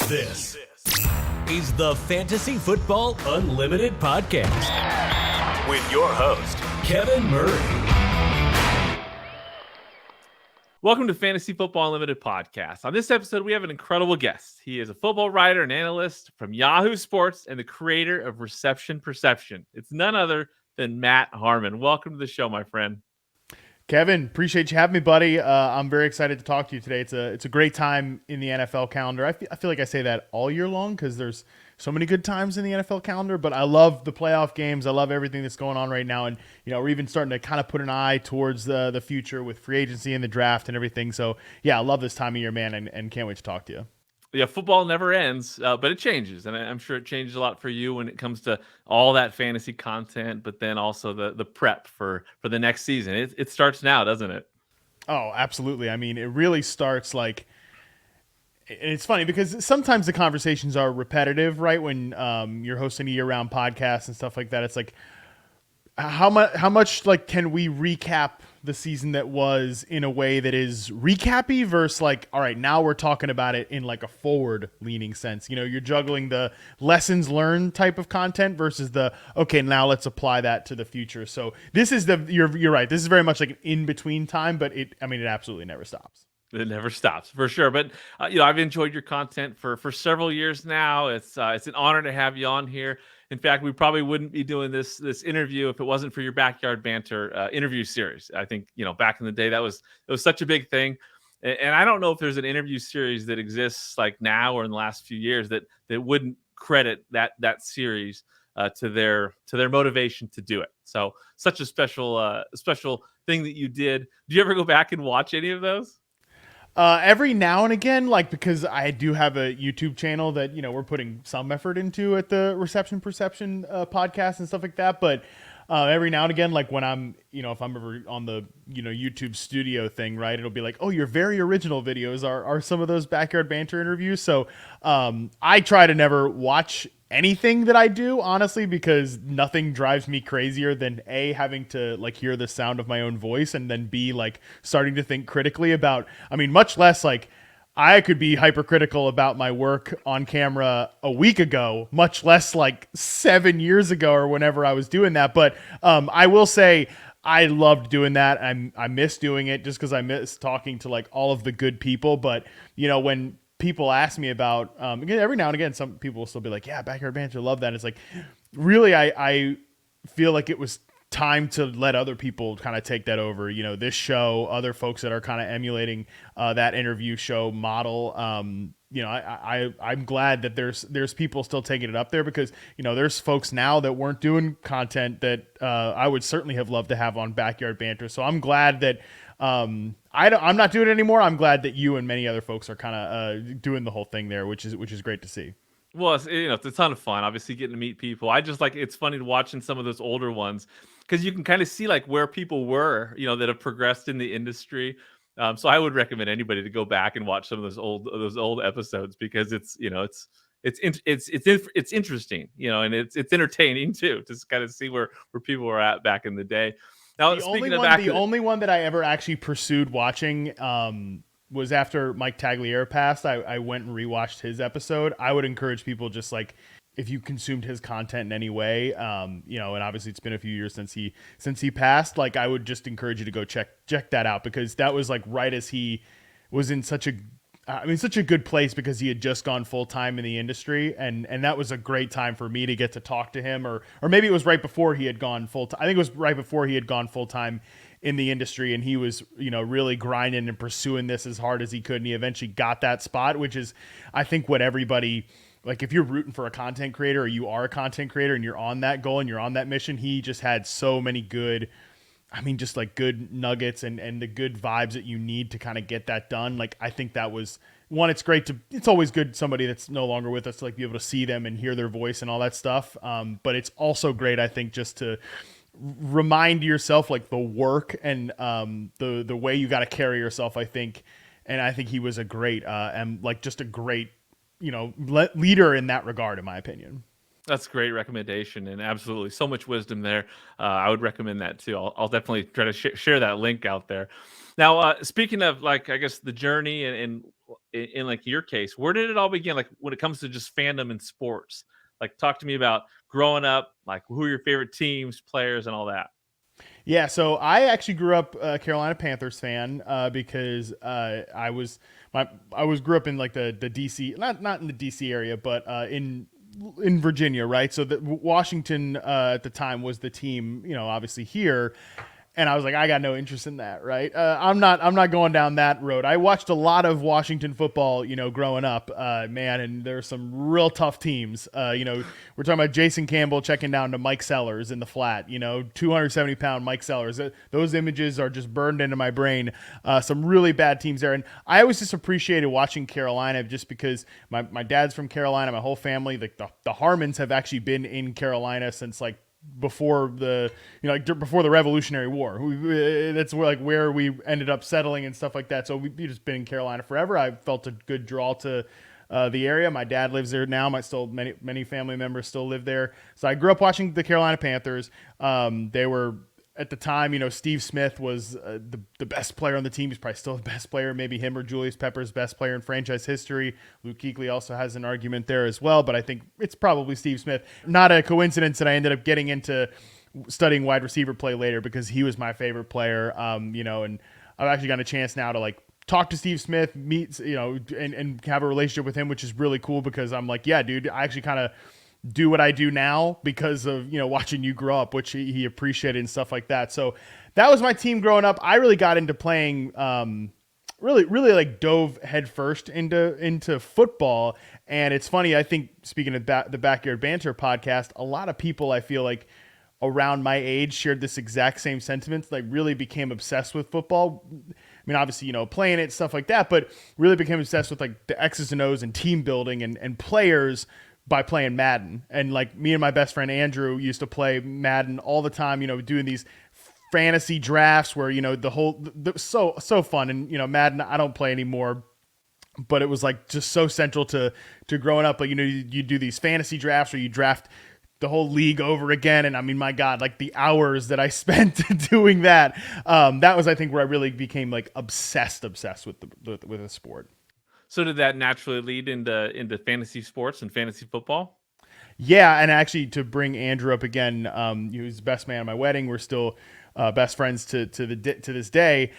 This is the Fantasy Football Unlimited podcast with your host, Kevin Murray. Welcome to Fantasy Football Unlimited podcast. On this episode, we have an incredible guest. He is a football writer and analyst from Yahoo Sports and the creator of Reception Perception. It's none other than Matt Harmon. Welcome to the show, my friend. Kevin, appreciate you having me, buddy. I'm very excited to talk to you today. It's a great time in the NFL calendar. I feel like I say that all year long because there's so many good times in the NFL calendar, but I love the playoff games. I love everything that's going on right now. And, we're even starting to kind of put an eye towards the future with free agency and the draft and everything. So, yeah, I love this time of year, man, and can't wait to talk to you. Yeah, football never ends, but it changes. And I'm sure it changes a lot for you when it comes to all that fantasy content, but then also the prep for the next season. It starts now, doesn't it? Oh, absolutely. I mean, it really starts like – and it's funny because sometimes the conversations are repetitive, right? When you're hosting a year-round podcast and stuff like that, it's like how much like can we recap the season that was in a way that is recappy versus like, all right, now we're talking about it in like a forward-leaning sense. You're juggling the lessons learned type of content versus the okay, now let's apply that to the future. So this is you're right. This is very much like an in-between time, but it absolutely never stops. It never stops, for sure. But, I've enjoyed your content for several years now. It's an honor to have you on here. In fact, we probably wouldn't be doing this interview if it wasn't for your Backyard Banter interview series. I think, back in the day, it was such a big thing. And I don't know if there's an interview series that exists like now or in the last few years that wouldn't credit that series to their motivation to do it. So such a special thing that you did. Do you ever go back and watch any of those? Every now and again, like because I do have a YouTube channel that we're putting some effort into at the Reception Perception podcast and stuff like that. But every now and again, like when I'm if I'm ever on the YouTube studio thing, right, it'll be like, oh, your very original videos are some of those Backyard Banter interviews. So I try to never watch anything that I do, honestly, because nothing drives me crazier than A, having to like hear the sound of my own voice, and then B, like starting to think critically about, much less like I could be hypercritical about my work on camera a week ago, much less like 7 years ago or whenever I was doing that. But I will say I loved doing that. I miss doing it just because I miss talking to like all of the good people. But when people ask me about every now and again, some people will still be like, yeah, Backyard Banter, love that. It's like, really, I feel like it was time to let other people kind of take that over. This show, other folks that are kind of emulating that interview show model. I'm glad that there's people still taking it up there because there's folks now that weren't doing content that I would certainly have loved to have on Backyard Banter. So I'm glad that I'm not doing it anymore. I'm glad that you and many other folks are kind of doing the whole thing there, which is great to see. Well, it's a ton of fun, obviously, getting to meet people. I just like it's funny watching some of those older ones because you can kind of see like where people were, that have progressed in the industry. So I would recommend anybody to go back and watch some of those old episodes because it's interesting, and it's entertaining too, to kind of see where people were at back in the day. Now, the only one that I ever actually pursued watching was after Mike Tagliere passed. I went and rewatched his episode. I would encourage people just like if you consumed his content in any way, and obviously it's been a few years since he passed. Like I would just encourage you to go check that out because that was like right as he was in such a good place because he had just gone full time in the industry, and that was a great time for me to get to talk to him, or maybe it was right before he had gone full time. I think it was right before he had gone full time in the industry, and he was really grinding and pursuing this as hard as he could, and he eventually got that spot, which is I think what everybody, like if you're rooting for a content creator or you are a content creator and you're on that goal and you're on that mission, he just had so many good. Just like good nuggets and the good vibes that you need to kind of get that done. Like, I think that was one, it's always good somebody that's no longer with us to like be able to see them and hear their voice and all that stuff. But it's also great, I think, just to remind yourself like the work and the way you got to carry yourself, I think. And I think he was a great and like just a great, leader in that regard, in my opinion. That's a great recommendation, and absolutely so much wisdom there. I would recommend that too. I'll definitely try to share that link out there. Now, speaking of like, I guess the journey and in like your case, where did it all begin? Like when it comes to just fandom in sports, like talk to me about growing up, like who are your favorite teams, players, and all that. Yeah, so I actually grew up a Carolina Panthers fan because I was grew up in like the DC, not in the DC area, but in Virginia, right? So Washington at the time was the team, obviously here. And I was like, I got no interest in that, right? I'm not going down that road. I watched a lot of Washington football, growing up, man, and there's some real tough teams. We're talking about Jason Campbell checking down to Mike Sellers in the flat, 270-pound Mike Sellers. Those images are just burned into my brain. Some really bad teams there, and I always just appreciated watching Carolina just because my dad's from Carolina, my whole family, like the Harmons have actually been in Carolina since like before the before the Revolutionary War. That's where we ended up settling and stuff like that. So we've just been in Carolina forever. I felt a good draw to the area. My dad lives there now. Many family members still live there. So I grew up watching the Carolina Panthers. They were at the time, Steve Smith was the best player on the team. He's probably still the best player. Maybe him or Julius Peppers, best player in franchise history. Luke Kuechly also has an argument there as well, but I think it's probably Steve Smith. Not a coincidence that I ended up getting into studying wide receiver play later because he was my favorite player. And I've actually got a chance now to like talk to Steve Smith, meet, and have a relationship with him, which is really cool because I'm like, yeah, dude, I actually kind of do what I do now because of, watching you grow up, which he appreciated and stuff like that. So that was my team growing up. I really got into playing, really like dove headfirst into football. And it's funny, I think speaking of the Backyard Banter podcast, a lot of people I feel like around my age shared this exact same sentiments, like really became obsessed with football. I mean, obviously, playing it, stuff like that, but really became obsessed with like the X's and O's and team building and players by playing Madden. And like me and my best friend Andrew used to play Madden all the time, doing these fantasy drafts where, so fun. And, Madden, I don't play anymore, but it was like just so central to growing up. Like, you do these fantasy drafts where you draft the whole league over again. And I mean, my God, like the hours that I spent doing that, that was, I think, where I really became like obsessed with the sport. So did that naturally lead into fantasy sports and fantasy football? Yeah, and actually to bring Andrew up again, he was the best man at my wedding. We're still best friends to this day.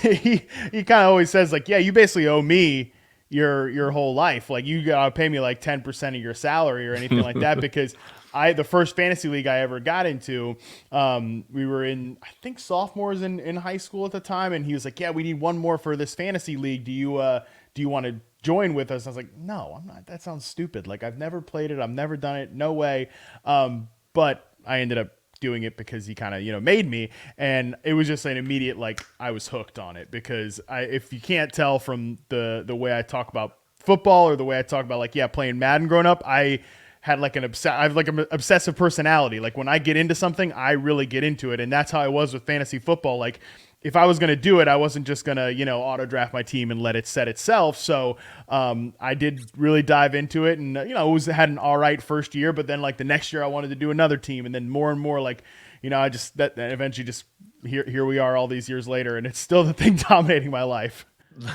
he kind of always says like, yeah, you basically owe me your whole life. Like you gotta pay me like 10% of your salary or anything like that because the first fantasy league I ever got into, we were in, I think sophomores in high school at the time. And he was like, yeah, we need one more for this fantasy league. Do you want to join with us? I was like, no, I'm not. That sounds stupid. Like I've never played it. I've never done it. No way. But I ended up doing it because he kind of, made me. And it was just an immediate, like I was hooked on it because if you can't tell from the way I talk about football or the way I talk about like, yeah, playing Madden growing up, I have like an obsessive personality. Like when I get into something, I really get into it. And that's how I was with fantasy football. Like if I was going to do it, I wasn't just going to, auto draft my team and let it set itself. So I did really dive into it and, had an all right first year, but then like the next year I wanted to do another team and then more and more like, I just, that eventually just here we are all these years later and it's still the thing dominating my life.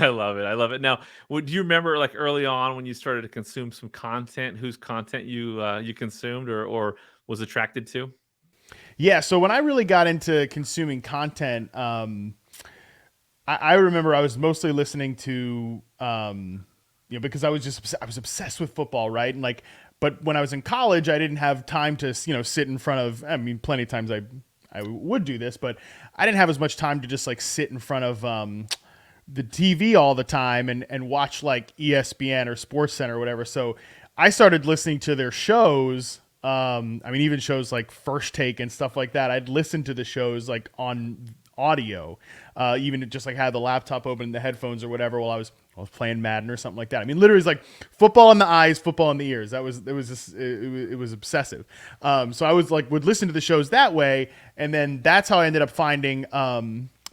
I love it. Now, do you remember like early on when you started to consume some content, whose content you consumed or was attracted to? Yeah, so when I really got into consuming content, I remember I was mostly listening to, because I was obsessed with football, right? And like, but when I was in college, I didn't have time to, sit in front of. I mean, plenty of times I would do this, but I didn't have as much time to just like sit in front of the TV all the time and watch like ESPN or SportsCenter or whatever. So I started listening to their shows. Even shows like First Take and stuff like that. I'd listen to the shows like on audio, even just like had the laptop open, the headphones or whatever while I was playing Madden or something like that. I mean, literally, it's like football in the eyes, football in the ears. It was obsessive. So I was like would listen to the shows that way, and then that's how I ended up finding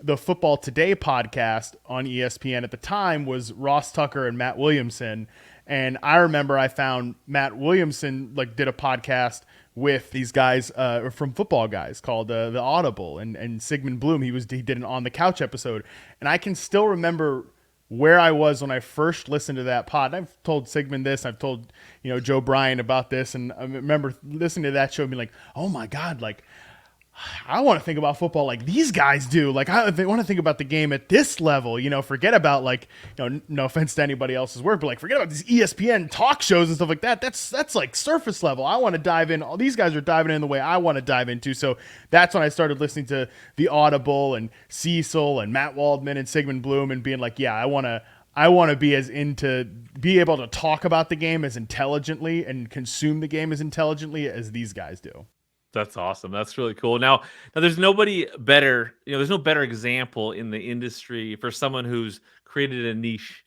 the Football Today podcast on ESPN. At the time was Ross Tucker and Matt Williamson. And I remember I found Matt Williamson like did a podcast with these guys from Football Guys called The Audible, and Sigmund Bloom. He did an On the Couch episode, and I can still remember where I was when I first listened to that pod. And I've told Sigmund this, I've told Joe Bryan about this, and I remember listening to that show and being like, oh my God, like I want to think about football like these guys do. Like I want to think about the game at this level, forget about like, no offense to anybody else's work, but like forget about these ESPN talk shows and stuff like that. That's like surface level. I want to dive in. All these guys are diving in the way I want to dive into. So that's when I started listening to The Audible and Cecil and Matt Waldman and Sigmund Bloom and being like, yeah, I want to be able to talk about the game as intelligently and consume the game as intelligently as these guys do. That's awesome. That's really cool. Now there's nobody better, there's no better example in the industry for someone who's created a niche,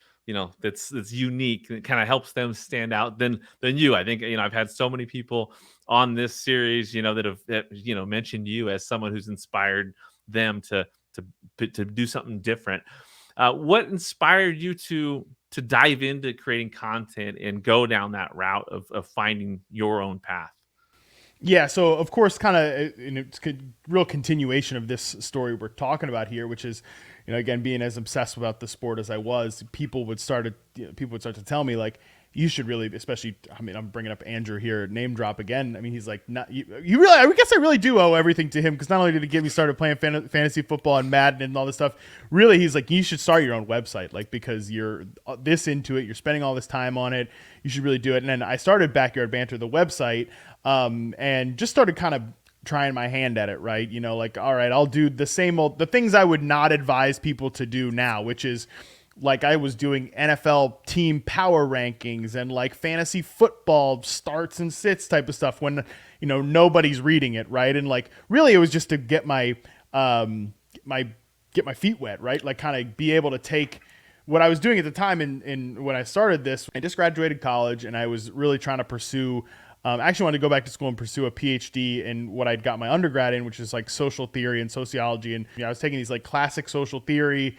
that's unique and kind of helps them stand out than you. I think, I've had so many people on this series, that mentioned you as someone who's inspired them to do something different. What inspired you to dive into creating content and go down that route of finding your own path? Yeah, so of course, kind of, it's a real continuation of this story we're talking about here, which is, again, being as obsessed about the sport as I was, people would start to tell me like, you should really, especially, I'm bringing up Andrew here, name drop again. He's like, you really, I guess I really do owe everything to him, because not only did he get me started playing fantasy football and Madden and all this stuff, really, he's like, you should start your own website, like, because you're this into it, you're spending all this time on it, you should really do it. And then I started Backyard Banter, the website, and just started kind of trying my hand at it, right? Like, all right, I'll do the things I would not advise people to do now, which is, like, I was doing NFL team power rankings and like fantasy football starts and sits type of stuff when, nobody's reading it. Right. And like, really it was just to get my feet wet, right? Like kind of be able to take what I was doing at the time. In when I started this, I just graduated college and I was really trying to pursue, I actually wanted to go back to school and pursue a PhD in what I'd got my undergrad in, which is like social theory and sociology. And I was taking these like classic social theory,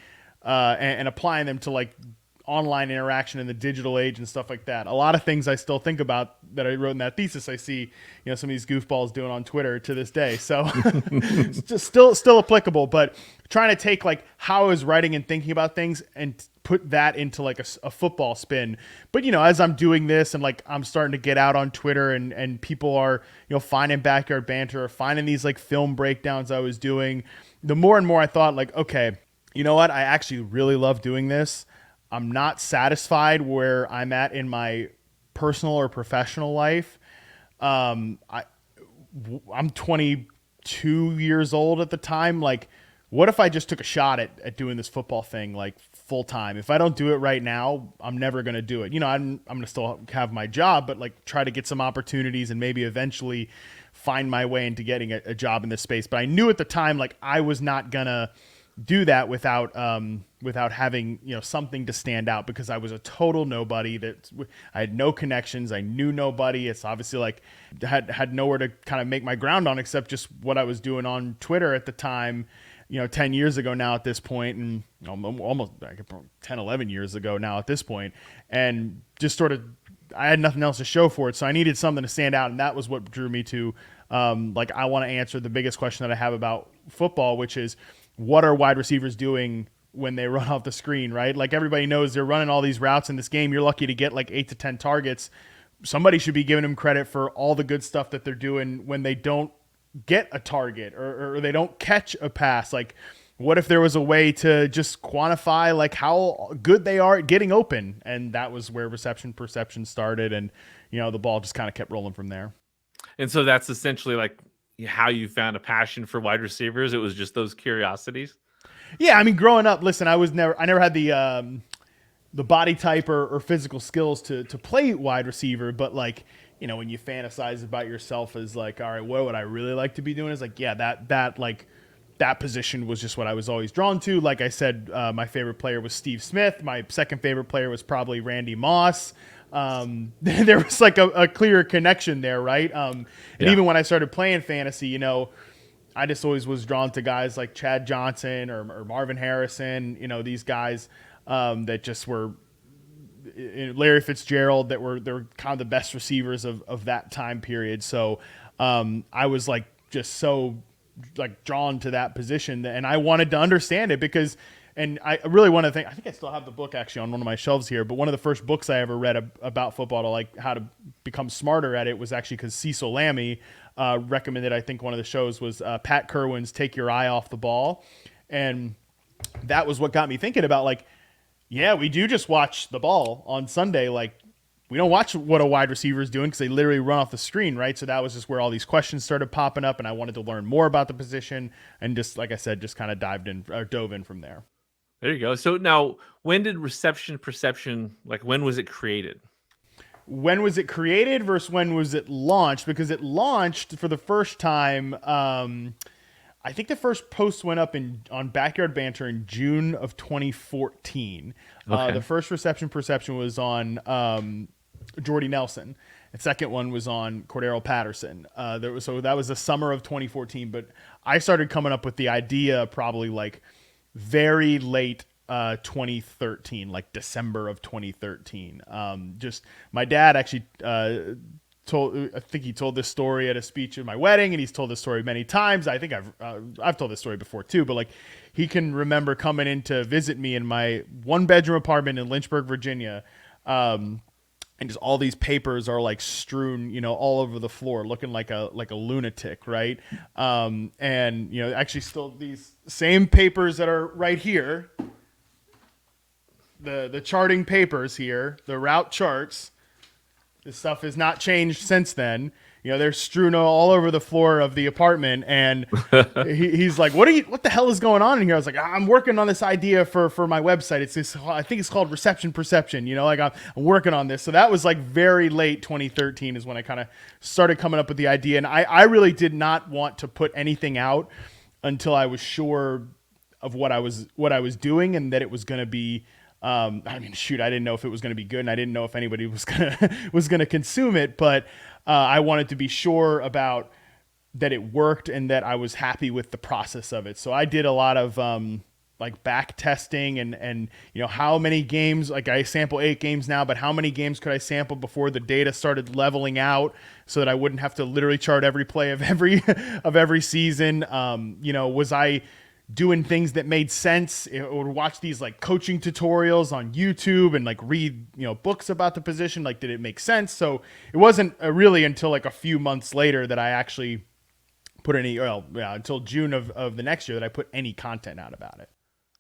and applying them to like online interaction in the digital age and stuff like that. A lot of things I still think about that I wrote in that thesis, I see, some of these goofballs doing on Twitter to this day. So it's just still applicable, but trying to take like how I was writing and thinking about things and put that into like a football spin. But, as I'm doing this and like, I'm starting to get out on Twitter and people are, finding Backyard Banter or finding these like film breakdowns I was doing, the more and more I thought like, okay, you know what? I actually really love doing this. I'm not satisfied where I'm at in my personal or professional life. I'm 22 years old at the time. Like, what if I just took a shot at doing this football thing like full time? If I don't do it right now, I'm never going to do it. I'm going to still have my job, but like try to get some opportunities and maybe eventually find my way into getting a job in this space. But I knew at the time, like, I was not going to do that without having something to stand out, because I was a total nobody. That I had no connections, I knew nobody. It's obviously like had nowhere to kind of make my ground on except just what I was doing on Twitter at the time, 10 years ago now at this point, and almost 10, 11 years ago now at this point, and just sort of I had nothing else to show for it, so I needed something to stand out, and that was what drew me to like, I want to answer the biggest question that I have about football, which is, what are wide receivers doing when they run off the screen, right? Like, everybody knows they're running all these routes in this game. You're lucky to get like 8 to 10 targets. Somebody should be giving them credit for all the good stuff that they're doing when they don't get a target or they don't catch a pass. Like, what if there was a way to just quantify like how good they are at getting open? And that was where reception perception started. And, the ball just kind of kept rolling from there. And so that's essentially like how you found a passion for wide receivers. It was just those curiosities. Yeah. Growing up, listen, I never had the body type or physical skills to play wide receiver, but like, when you fantasize about yourself as like, all right, what would I really like to be doing? Is like, yeah, that position was just what I was always drawn to. Like I said, my favorite player was Steve Smith. My second favorite player was probably Randy Moss. There was like a clear connection there, right? And even when I started playing fantasy, I just always was drawn to guys like Chad Johnson or Marvin Harrison, these guys that just were Larry Fitzgerald they were kind of the best receivers of that time period. So I was like just so like drawn to that position, and I wanted to understand it because. And I really want to think, I think I still have the book actually on one of my shelves here, but one of the first books I ever read about football to like how to become smarter at it was actually because Cecil Lammey recommended, I think one of the shows was Pat Kerwin's Take Your Eye Off the Ball. And that was what got me thinking about like, yeah, we do just watch the ball on Sunday. Like we don't watch what a wide receiver is doing because they literally run off the screen, right? So that was just where all these questions started popping up, and I wanted to learn more about the position and just, like I said, just kind of dove in from there. There you go. So now, when did reception perception, like when was it created? When was it created versus when was it launched? Because it launched for the first time, I think the first post went up on Backyard Banter in June of 2014. Okay. The first reception perception was on Jordy Nelson. The second one was on Cordero Patterson. So that was the summer of 2014. But I started coming up with the idea probably like very late 2013, like December of 2013. Just my dad actually I think he told this story at a speech at my wedding, and he's told this story many times. I think I've told this story before too, but like he can remember coming in to visit me in my 1-bedroom apartment in Lynchburg, Virginia. And just all these papers are like strewn, all over the floor, looking like a lunatic, right? And actually still these same papers that are right here, the charting papers here, the route charts. This stuff has not changed since then. They're strewn all over the floor of the apartment, and he's like, what the hell is going on in here? I was like, I'm working on this idea for my website. It's this, I think it's called Reception Perception. Like I'm working on this. So that was like very late 2013 is when I kind of started coming up with the idea. And I really did not want to put anything out until I was sure of what I was doing and that it was going to be, I didn't know if it was going to be good, and I didn't know if anybody was gonna consume it, but I wanted to be sure about that it worked and that I was happy with the process of it. So I did a lot of like back testing and how many games, like I sample 8 games now, but how many games could I sample before the data started leveling out so that I wouldn't have to literally chart every play of every season. Was I doing things that made sense, or watch these like coaching tutorials on YouTube and like read, books about the position? Like, did it make sense? So it wasn't really until like a few months later that I actually put until June of the next year that I put any content out about it.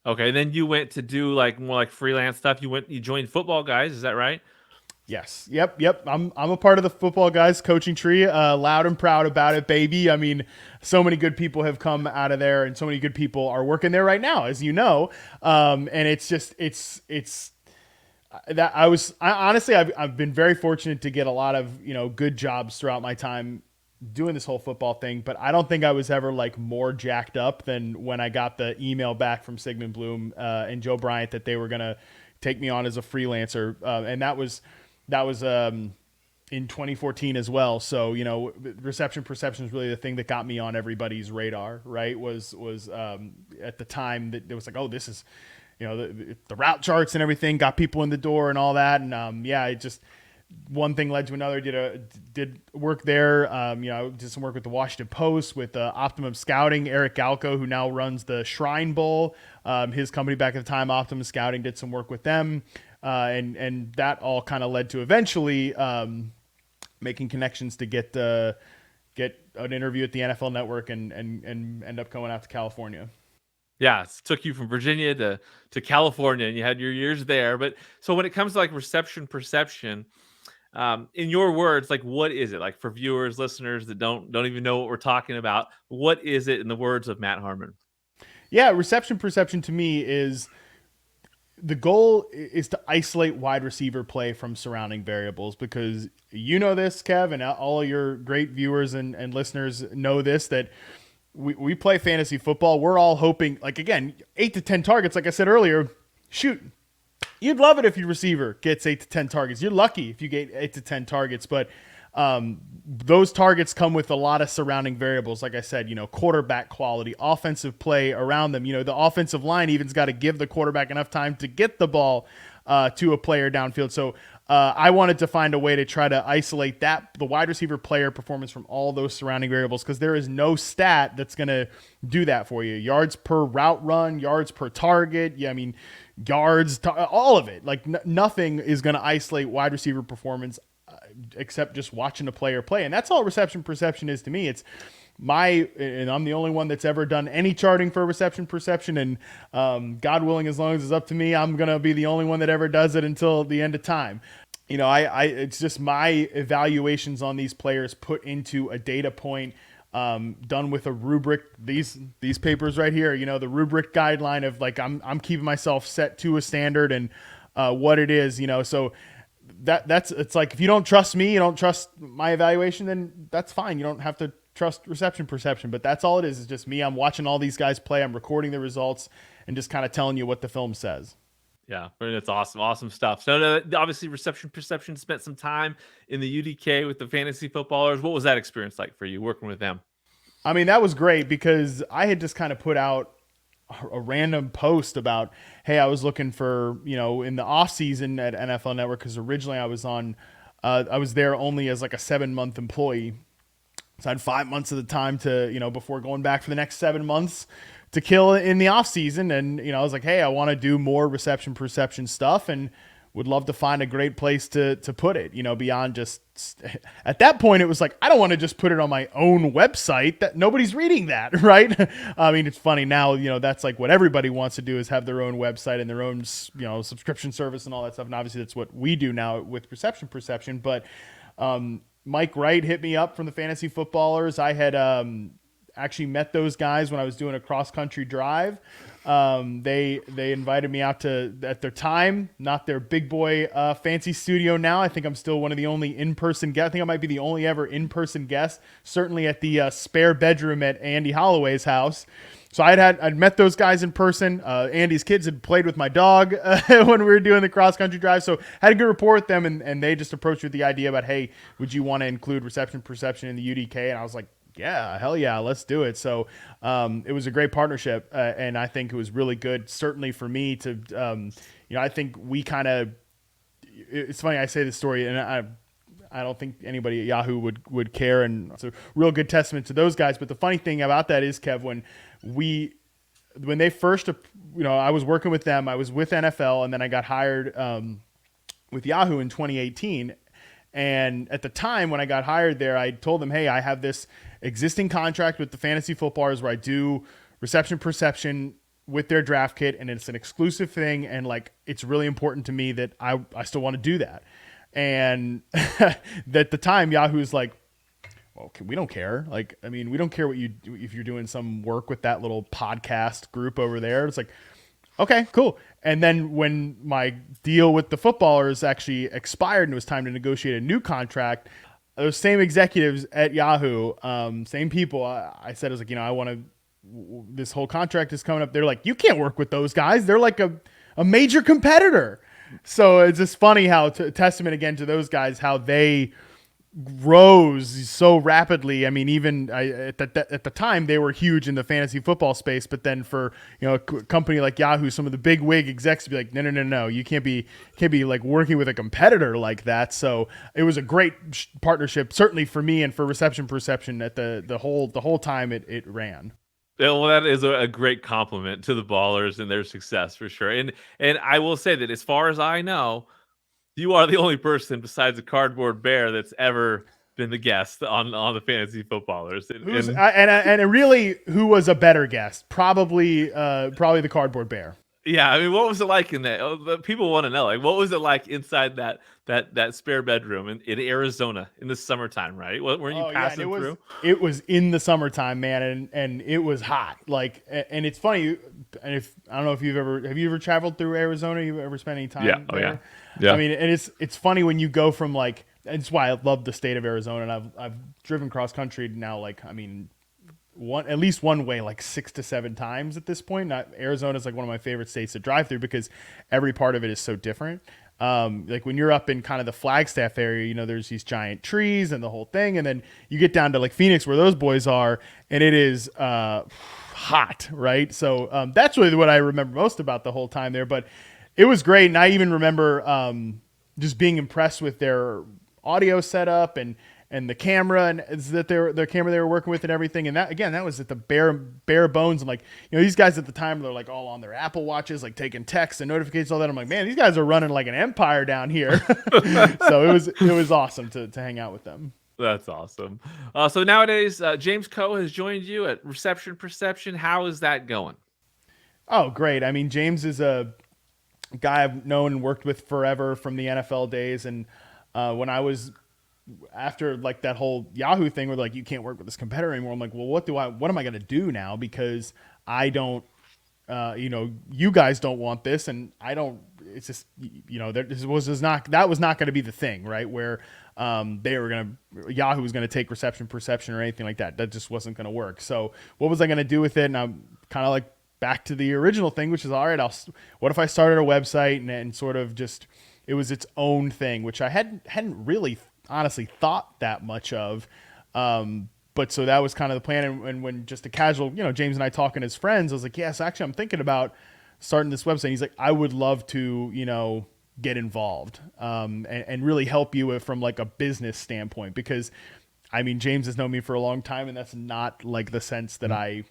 Okay. Then you went to do like more like freelance stuff. You joined Football Guys. Is that right? Yes. Yep. I'm a part of the Football Guys coaching tree. Loud and proud about it, baby. I mean, so many good people have come out of there, and so many good people are working there right now, as you know. And it's just that honestly I've been very fortunate to get a lot of good jobs throughout my time doing this whole football thing. But I don't think I was ever like more jacked up than when I got the email back from Sigmund Bloom and Joe Bryant that they were gonna take me on as a freelancer, and that was in 2014 as well. So, reception perception is really the thing that got me on everybody's radar, right? Was at the time that it was like, oh, this is, the route charts and everything got people in the door and all that. And it just, one thing led to another. Did work there. I did some work with the Washington Post, with Optimum Scouting. Eric Galco, who now runs the Shrine Bowl, his company back at the time, Optimum Scouting, did some work with them. And that all kind of led to eventually making connections to get an interview at the NFL Network and end up going out to California. Yeah, it took you from Virginia to California, and you had your years there. But so when it comes to like reception perception, in your words, like what is it? Like for viewers, listeners that don't even know what we're talking about, what is it in the words of Matt Harmon? Yeah, reception perception to me is, the goal is to isolate wide receiver play from surrounding variables, because this, Kev, and all of your great viewers and listeners know this, that we play fantasy football. We're all hoping, like, again, 8 to 10 targets. Like I said earlier, shoot, you'd love it if your receiver gets 8 to 10 targets. You're lucky if you get 8 to 10 targets, but those targets come with a lot of surrounding variables. Like I said, quarterback quality, offensive play around them. The offensive line even's got to give the quarterback enough time to get the ball to a player downfield. So I wanted to find a way to try to isolate the wide receiver player performance from all those surrounding variables, because there is no stat that's going to do that for you. Yards per route run, yards per target. Yeah, I mean, yards, all of it. Like nothing is going to isolate wide receiver performance except just watching a player play. And that's all reception perception is to me. It's and I'm the only one that's ever done any charting for reception perception. And God willing, as long as it's up to me, I'm going to be the only one that ever does it until the end of time. You know, it's just my evaluations on these players put into a data point, done with a rubric. These papers right here, you know, the rubric guideline of like, I'm keeping myself set to a standard and what it is, you know, so it's like, if you don't trust me, you don't trust my evaluation, then that's fine. You don't have to trust reception perception, but that's all it is. It's just me. I'm watching all these guys play. I'm recording the results and just kind of telling you what the film says. Yeah, that's awesome. Awesome stuff. So obviously reception perception spent some time in the UDK with the fantasy footballers. What was that experience like for you working with them? I mean, that was great because I had just kind of put out a random post about, hey, I was looking for, you know, in the off season at NFL Network, because originally I was there only as like a 7-month employee. So I had 5 months of the time to, you know, before going back for the next 7 months to kill in the off season. And, you know, I was like, hey, I want to do more reception perception stuff and would love to find a great place to put it, you know, beyond just at that point, it was like, I don't want to just put it on my own website that nobody's reading that. Right. I mean, it's funny now, you know, that's like what everybody wants to do is have their own website and their own, you know, subscription service and all that stuff. And obviously that's what we do now with reception perception. But, Mike Wright hit me up from the Fantasy Footballers. I had actually met those guys when I was doing a cross-country drive. They invited me out at their time, not their big boy fancy studio now. I think I'm still one of the only in-person guests. I think I might be the only ever in-person guest, certainly at the spare bedroom at Andy Holloway's house. So I'd met those guys in person. Andy's kids had played with my dog when we were doing the cross-country drive. So had a good rapport with them, and they just approached with the idea about, hey, would you want to include reception perception in the UDK? And I was like, yeah, hell yeah, let's do it. So it was a great partnership, and I think it was really good, certainly for me to, you know, I think we kind of, it's funny I say this story, and I don't think anybody at Yahoo would care, and it's a real good testament to those guys. But the funny thing about that is, Kev, when they first, you know, I was working with them, I was with NFL, and then I got hired with Yahoo in 2018. And at the time when I got hired there, I told them, hey, I have this existing contract with the Fantasy Footballers where I do reception perception with their draft kit, and it's an exclusive thing, and like it's really important to me that I still want to do that. And at the time, Yahoo's like, well, we don't care. Like, I mean, we don't care what you do if you're doing some work with that little podcast group over there. It's like, okay, cool. And then when my deal with the footballers actually expired and it was time to negotiate a new contract, those same executives at Yahoo, same people, I said, I was like, you know, I want to, this whole contract is coming up. They're like, you can't work with those guys. They're like a major competitor. So it's just funny how, testament again to those guys, how they rose so rapidly. I mean, even at the time they were huge in the fantasy football space, but then for, you know, a company like Yahoo, some of the big wig execs would be like, no, you can't be like working with a competitor like that. So it was a great partnership, certainly for me and for reception perception at the whole time it ran. Yeah, well, that is a great compliment to the Ballers and their success for sure. And I will say that as far as I know, you are the only person besides a cardboard bear that's ever been the guest on the Fantasy Footballers. And really, who was a better guest? Probably the cardboard bear. Yeah, I mean, what was it like in that? People want to know, like, what was it like inside that spare bedroom in Arizona in the summertime, right? Weren't you passing through? It was in the summertime, man, and it was hot. Like, and it's funny. And I don't know if have you ever traveled through Arizona? You ever spent any time? Yeah. there? Oh yeah. Yeah. I mean, and it's funny when you go from like, and it's why I love the state of Arizona, and I've driven cross country now. Like, I mean, at least one way, like 6 to 7 times at this point. Arizona is like one of my favorite states to drive through because every part of it is so different. Like when you're up in kind of the Flagstaff area, you know, there's these giant trees and the whole thing. And then you get down to like Phoenix where those boys are, and it is hot, right? So that's really what I remember most about the whole time there. But It was great. And I even remember just being impressed with their audio setup and the camera and the camera they were working with and everything. And that was at the bare bones. And like, these guys at the time, they're like all on their Apple watches, like taking texts and notifications, all that. I'm like, man, these guys are running like an empire down here. So it was awesome to hang out with them. That's awesome. So nowadays, James Coe has joined you at Reception Perception. How is that going? Oh, great. I mean, James is a guy I've known and worked with forever from the NFL days. And when I was after like that whole Yahoo thing where like, you can't work with this competitor anymore, I'm like, well, what am I going to do now? Because I don't, you guys don't want this. And I don't, it's just, that was not going to be the thing, right? Where Yahoo was going to take Reception Perception or anything like that. That just wasn't going to work. So what was I going to do with it? And I'm kind of like back to the original thing, which is, all right, what if I started a website and sort of just, it was its own thing, which I hadn't really honestly thought that much of. But so that was kind of the plan. And when just a casual, James and I talking as friends, I was like, yes, actually I'm thinking about starting this website. He's like, I would love to, get involved, and really help you from like a business standpoint, because I mean, James has known me for a long time, and that's not like the sense that I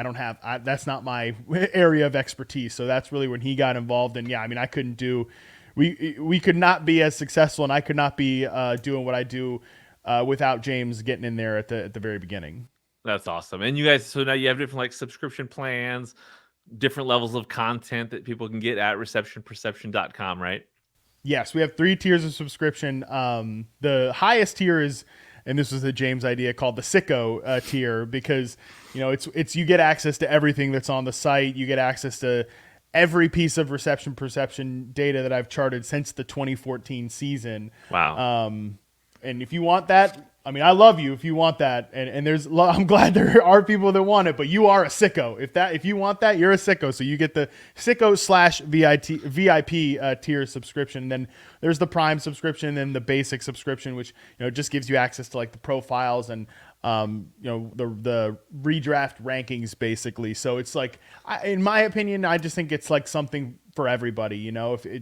don't have, that's not my area of expertise. So that's really when he got involved. And yeah, I mean, we could not be as successful, and I could not be doing what I do without James getting in there at the very beginning. That's awesome. And you guys, so now you have different like subscription plans, different levels of content that people can get at receptionperception.com, right? Yes, we have 3 tiers of subscription. The highest tier is, and this was the James idea, called the Sicko tier, because it's you get access to everything that's on the site. You get access to every piece of Reception Perception data that I've charted since the 2014 season. Wow. And if you want that, I mean, I love you if you want that. And I'm glad there are people that want it, but you are a sicko. If you want that, you're a sicko. So you get the sicko/VIP tier subscription. And then there's the Prime subscription and the basic subscription, which, just gives you access to like the profiles and, the redraft rankings basically. So it's like, in my opinion, I just think it's like something for everybody,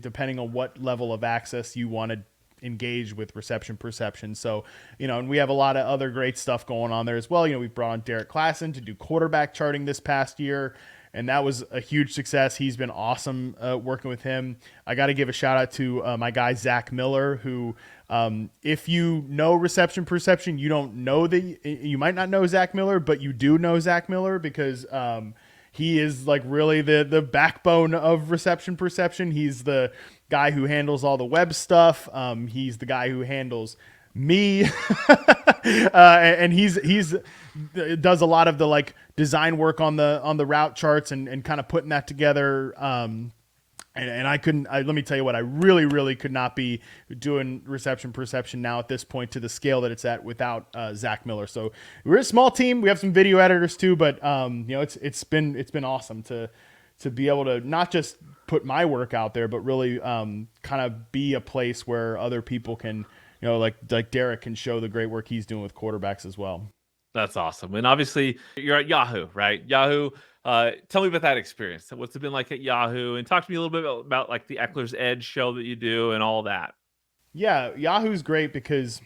depending on what level of access you want to engage with Reception Perception. So, and we have a lot of other great stuff going on there as well. We brought on Derek Klassen to do quarterback charting this past year, and that was a huge success. He's been awesome working with him. I got to give a shout out to my guy, Zach Miller, who, if you know Reception Perception, you might not know Zach Miller, but you do know Zach Miller because, he is like really the backbone of Reception Perception. He's the guy who handles all the web stuff. He's the guy who handles me, and he's does a lot of the like design work on the route charts and kind of putting that together. And let me tell you what, I really, really could not be doing Reception Perception now at this point to the scale that it's at without Zach Miller. So we're a small team. We have some video editors too, but it's been awesome to be able to not just put my work out there, but really kind of be a place where other people can, like Derek can show the great work he's doing with quarterbacks as well. That's awesome. And obviously you're at Yahoo, right? Yahoo. Tell me about that experience. What's it been like at Yahoo? And talk to me a little bit about like the Eckler's Edge show that you do and all that. Yeah, Yahoo's great because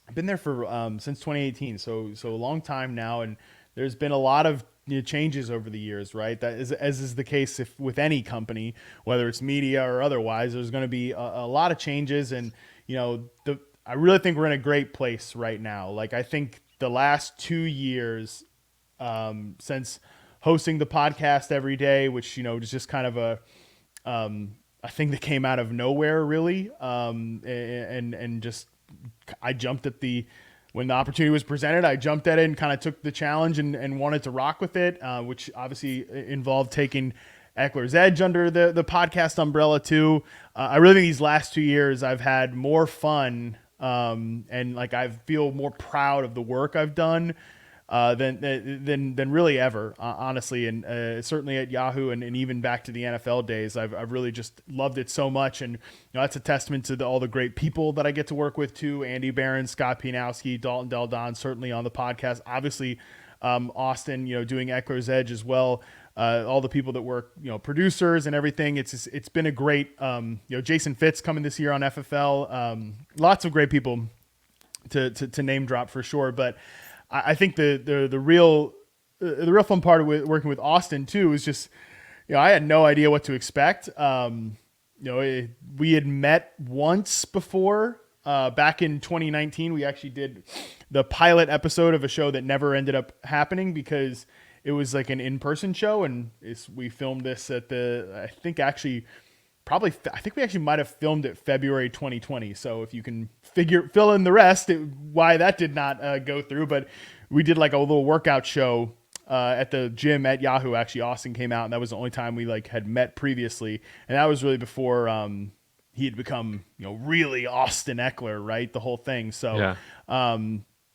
I've been there for since 2018, so a long time now, and there's been a lot of changes over the years, right? That is, as is the case with any company, whether it's media or otherwise. There's going to be a lot of changes, and I really think we're in a great place right now. Like I think the last 2 years since hosting the podcast every day, which, was just kind of a thing that came out of nowhere really. And just, I jumped at when the opportunity was presented, I jumped at it and kind of took the challenge and wanted to rock with it, which obviously involved taking Eckler's Edge under the podcast umbrella too. I really think these last 2 years I've had more fun, and like I feel more proud of the work I've done than really ever, honestly. And certainly at Yahoo and even back to the NFL days, I've really just loved it so much. And that's a testament to all the great people that I get to work with too. Andy Barron, Scott Pianowski, Dalton Del Don, certainly on the podcast. Obviously, Austin, doing Eckler's Edge as well. all the people that work, producers and everything. It's been a great, Jason Fitz coming this year on FFL. Lots of great people to name drop for sure. But I think the real fun part of working with Austin too is just, I had no idea what to expect. We had met once before, back in 2019. We actually did the pilot episode of a show that never ended up happening because it was like an in-person show, and we filmed this at I think we actually might have filmed it February 2020. So if you can fill in the rest, why that did not go through. But we did like a little workout show at the gym at Yahoo. Actually, Austin came out, and that was the only time we had met previously, and that was really before he had become really Austin Eckler, right? The whole thing. So,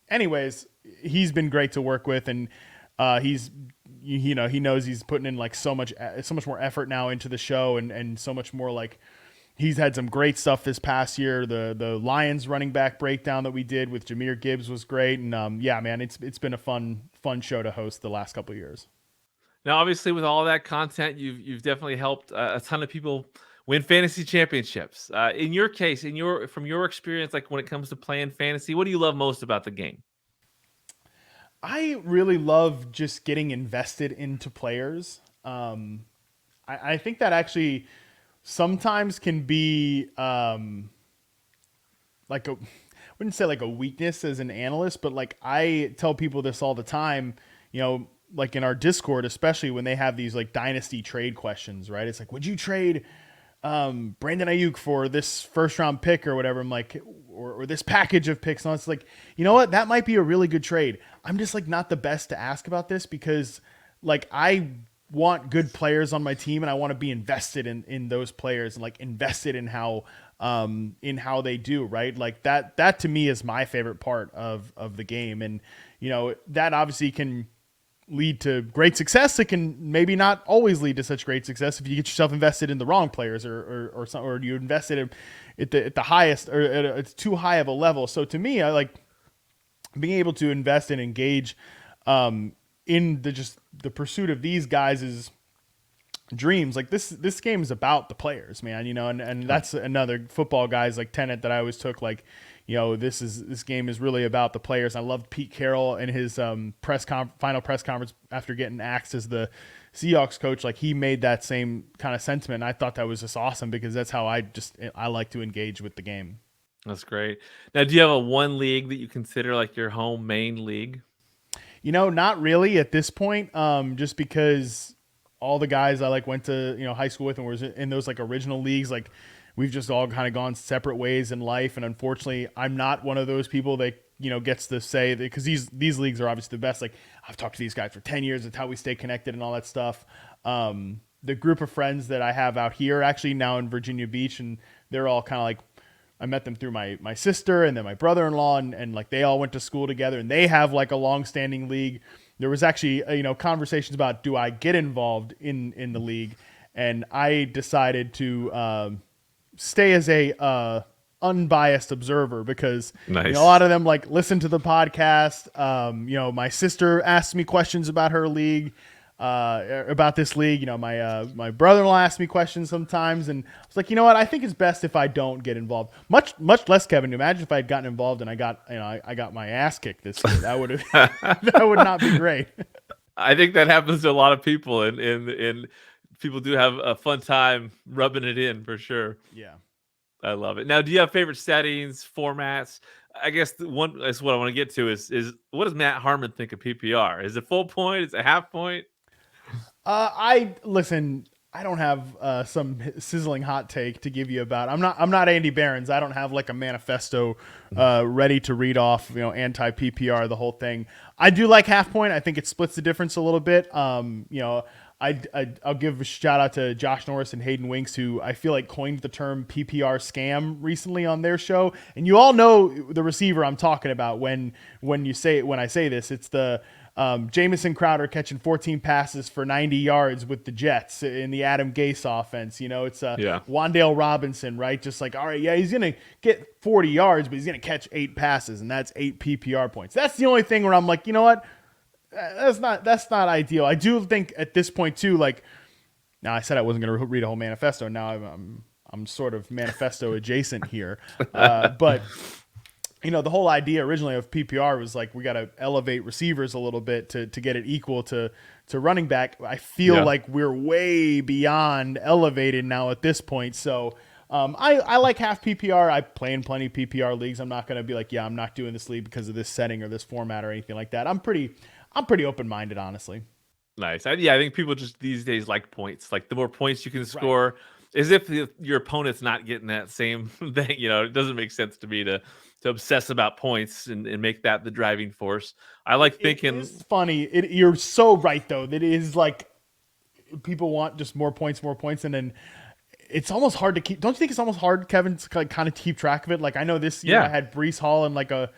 anyways, he's been great to work with, and he knows he's putting in so much more effort now into the show, and so much more. He's had some great stuff this past year. The Lions running back breakdown that we did with Jahmyr Gibbs was great, and man, it's been a fun show to host the last couple of years. Now, obviously, with all that content, you've definitely helped a ton of people win fantasy championships. In your case, from your experience, when it comes to playing fantasy, what do you love most about the game? I really love just getting invested into players. I think that actually sometimes can be I wouldn't say a weakness as an analyst, but I tell people this all the time, in our Discord, especially when they have these dynasty trade questions, right? It's would you trade Brandon Ayuk for this first round pick or whatever? I'm or this package of picks. And it's what? That might be a really good trade. I'm just not the best to ask about this because I want good players on my team, and I want to be invested in those players and invested in how they do, right? That to me is my favorite part of the game. And, that obviously can lead to great success. It can maybe not always lead to such great success if you get yourself invested in the wrong players or you invested in at the highest or it's too high of a level. So to me, I like being able to invest and engage in the pursuit of these guys' dreams. This game is about the players, man, and that's another football guy's tenet that I always took, this game is really about the players. I loved Pete Carroll and his final press conference after getting axed as the Seahawks coach. He made that same kind of sentiment. And I thought that was just awesome because that's how I like to engage with the game. That's great. Now, do you have a one league that you consider your home main league? Not really at this point. Just because all the guys I went to high school with and was in those original leagues, we've just all kind of gone separate ways in life. And unfortunately, I'm not one of those people that, gets to say that, because these leagues are obviously the best. I've talked to these guys for 10 years. That's how we stay connected and all that stuff. The group of friends that I have out here actually now in Virginia Beach, and they're all kind of I met them through my sister and then my brother-in-law, and they all went to school together, and they have a long-standing league. There was actually, conversations about, do I get involved in the league? And I decided to, stay as a unbiased observer because nice. A lot of them listen to the podcast. My sister asked me questions about her league, about this league. My brother-in-law asked me questions sometimes, and I was what? I think it's best if I don't get involved. Much less, Kevin. Imagine if I had gotten involved and I got my ass kicked this year. That would have that would not be great. I think that happens to a lot of people, and people do have a fun time rubbing it in for sure. Yeah. I love it. Now, do you have favorite settings, formats? I guess that's what I want to get to is what does Matt Harmon think of PPR? Is it full point? Is it half point? I don't have some sizzling hot take to give you about. I'm not Andy Behrens. I don't have a manifesto ready to read off, anti PPR, the whole thing. I do like half point. I think it splits the difference a little bit. I'll give a shout out to Josh Norris and Hayden Winks, who I feel coined the term PPR scam recently on their show. And you all know the receiver I'm talking about when I say this. It's the Jamison Crowder catching 14 passes for 90 yards with the Jets in the Adam Gase offense. It's Wan'Dale Robinson, right? Just all right, yeah, he's going to get 40 yards, but he's going to catch 8 passes, and that's 8 PPR points. That's the only thing where I'm what? that's not ideal. I do think at this point too, like, now I said I wasn't going to read a whole manifesto. Now I'm sort of manifesto adjacent here. But the whole idea originally of PPR was like, we got to elevate receivers a little bit to get it equal to running back. I feel like we're way beyond elevated now at this point. So I like half PPR. I play in plenty of PPR leagues. I'm not going to be like, I'm not doing this league because of this setting or this format or anything like that. I'm pretty open-minded, honestly. Nice. I think people just these days like points. Like the more points you can score, as if your opponent's not getting that same thing. It doesn't make sense to me to obsess about points and make that the driving force. I like thinking. It's funny. You're so right, though, that it is like people want just more points, and then it's almost hard to keep. Don't you think it's almost hard, Kevin, to kind of keep track of it? Like I know this year I had Breece Hall in like a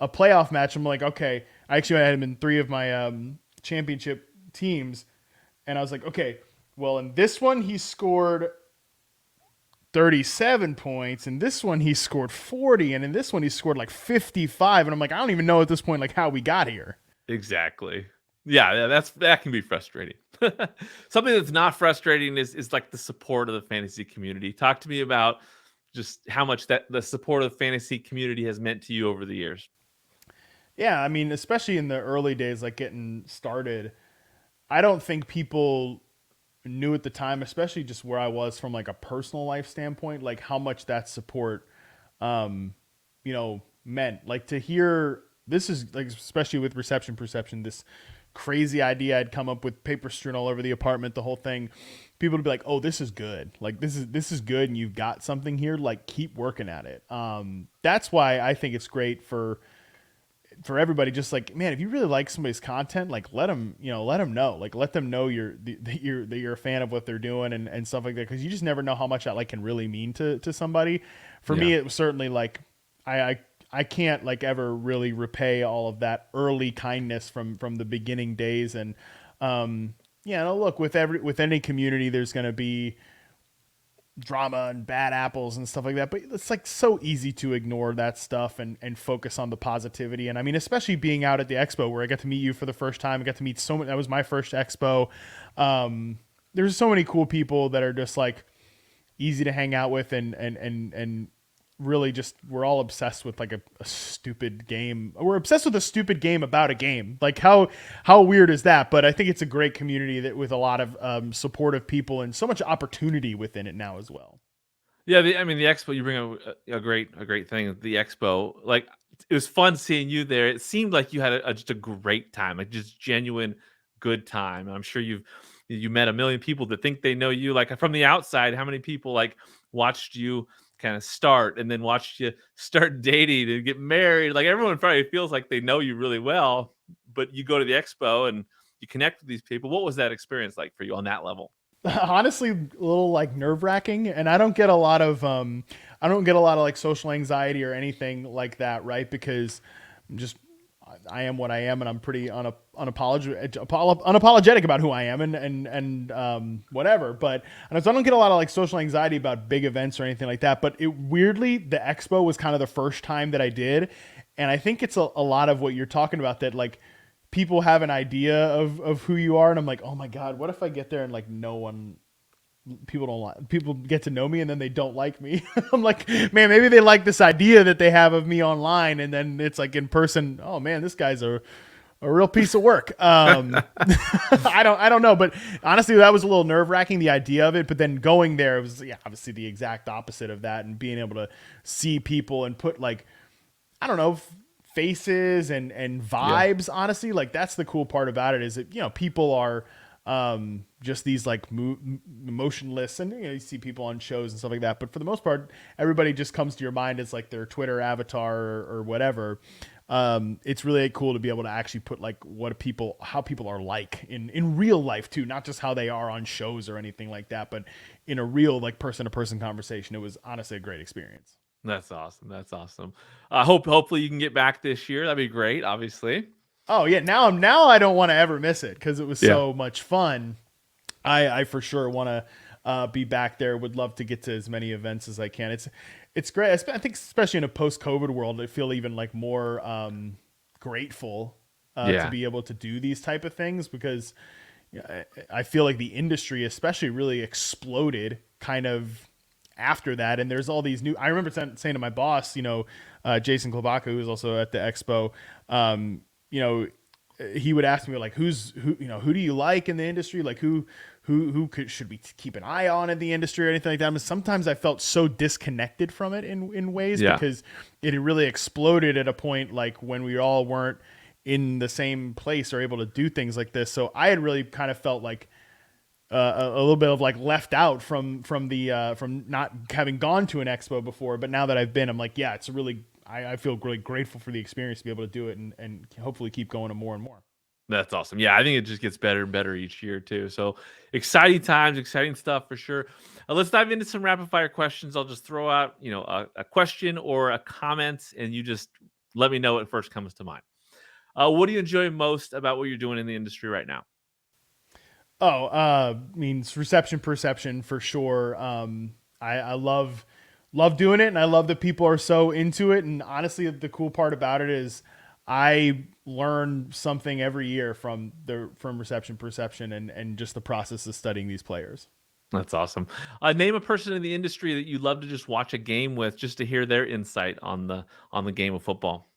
playoff match. I'm like, okay, I actually had him in 3 of my championship teams, and I was like, okay, well, in this one he scored 37 points, and this one he scored 40, and in this one he scored like 55, and I'm like, I don't even know at this point like how we got here. Exactly. Yeah, that can be frustrating. Something that's not frustrating is like the support of the fantasy community. Talk to me about just how much that the support of the fantasy community has meant to you over the years. Yeah, I mean, especially in the early days, like getting started, I don't think people knew at the time, especially just where I was from like a personal life standpoint, like how much that support, meant. Like to hear, this is like, especially with reception perception, this crazy idea I'd come up with, paper strewn all over the apartment, the whole thing. People would be like, "Oh, this is good. Like this is good, and you've got something here. Like keep working at it." That's why I think it's great for everybody. Just like, man, if you really like somebody's content, like let them know, like let them know that you're a fan of what they're doing and stuff like that. Cause you just never know how much that like can really mean to somebody. For me, it was certainly like, I can't like ever really repay all of that early kindness from the beginning days. And, look, with any community, there's going to be drama and bad apples and stuff like that, but it's like so easy to ignore that stuff and focus on the positivity. And I mean, especially being out at the expo where I got to meet you for the first time, I got to meet so many, that was my first expo. There's so many cool people that are just like easy to hang out with and really just, we're all obsessed with like a stupid game. We're obsessed with a stupid game about a game. Like how weird is that? But I think it's a great community that with a lot of supportive people and so much opportunity within it now as well. Yeah, the expo, you bring up a great thing. The expo, like it was fun seeing you there. It seemed like you had just a great time, like just genuine good time. And I'm sure you met a million people that think they know you. Like from the outside, how many people like watched you kind of start and then watched you start dating and get married? Like everyone probably feels like they know you really well, but you go to the expo and you connect with these people. What was that experience like for you on that level? Honestly, a little like nerve wracking, and I don't get a lot of like social anxiety or anything like that, right? Because I am what I am, and I'm pretty unapologetic about who I am and whatever. But so I don't get a lot of like social anxiety about big events or anything like that. But weirdly, the expo was kind of the first time that I did, and I think it's a lot of what you're talking about, that like people have an idea of who you are, and I'm like, oh my God, what if I get there and like people get to know me and then they don't like me? I'm like, man, maybe they like this idea that they have of me online, and then it's like in person, oh man, this guy's a real piece of work. I don't know, but honestly, that was a little nerve wracking, the idea of it. But then going there, it was obviously the exact opposite of that, and being able to see people and put like, I don't know, faces and vibes. Yeah. Honestly, like that's the cool part about it, is that people are just these like emotionless, and you see people on shows and stuff like that, but for the most part everybody just comes to your mind as like their Twitter avatar or whatever. It's really cool to be able to actually put like how people are like in real life too, not just how they are on shows or anything like that, but in a real like person to person conversation. It was honestly a great experience. That's awesome. Hopefully you can get back this year. That'd be great, obviously. Oh yeah. Now I don't want to ever miss it, because it was so much fun. I for sure want to be back there. Would love to get to as many events as I can. It's great. I think especially in a post-COVID world, I feel even like more grateful to be able to do these type of things, because I feel like the industry especially really exploded kind of after that. And there's all these new, I remember saying to my boss, Jason Klobaka, who was also at the expo, he would ask me like, who do you like in the industry? Like who should we keep an eye on in the industry or anything like that? And sometimes I felt so disconnected from it in ways because it had really exploded at a point like when we all weren't in the same place or able to do things like this. So I had really kind of felt like a little bit of like left out from not having gone to an expo before. But now that I've been, I'm like, yeah, it's really, I feel really grateful for the experience to be able to do it and hopefully keep going to more and more. That's awesome. Yeah, I think it just gets better and better each year too. So exciting times, exciting stuff for sure. Let's dive into some rapid fire questions. I'll just throw out, a question or a comment, and you just let me know what first comes to mind. What do you enjoy most about what you're doing in the industry right now? Means reception perception for sure. I love doing it, and I love that people are so into it. And honestly, the cool part about it is I learn something every year from reception perception and just the process of studying these players. That's awesome. Name a person in the industry that you love to just watch a game with, just to hear their insight on the game of football.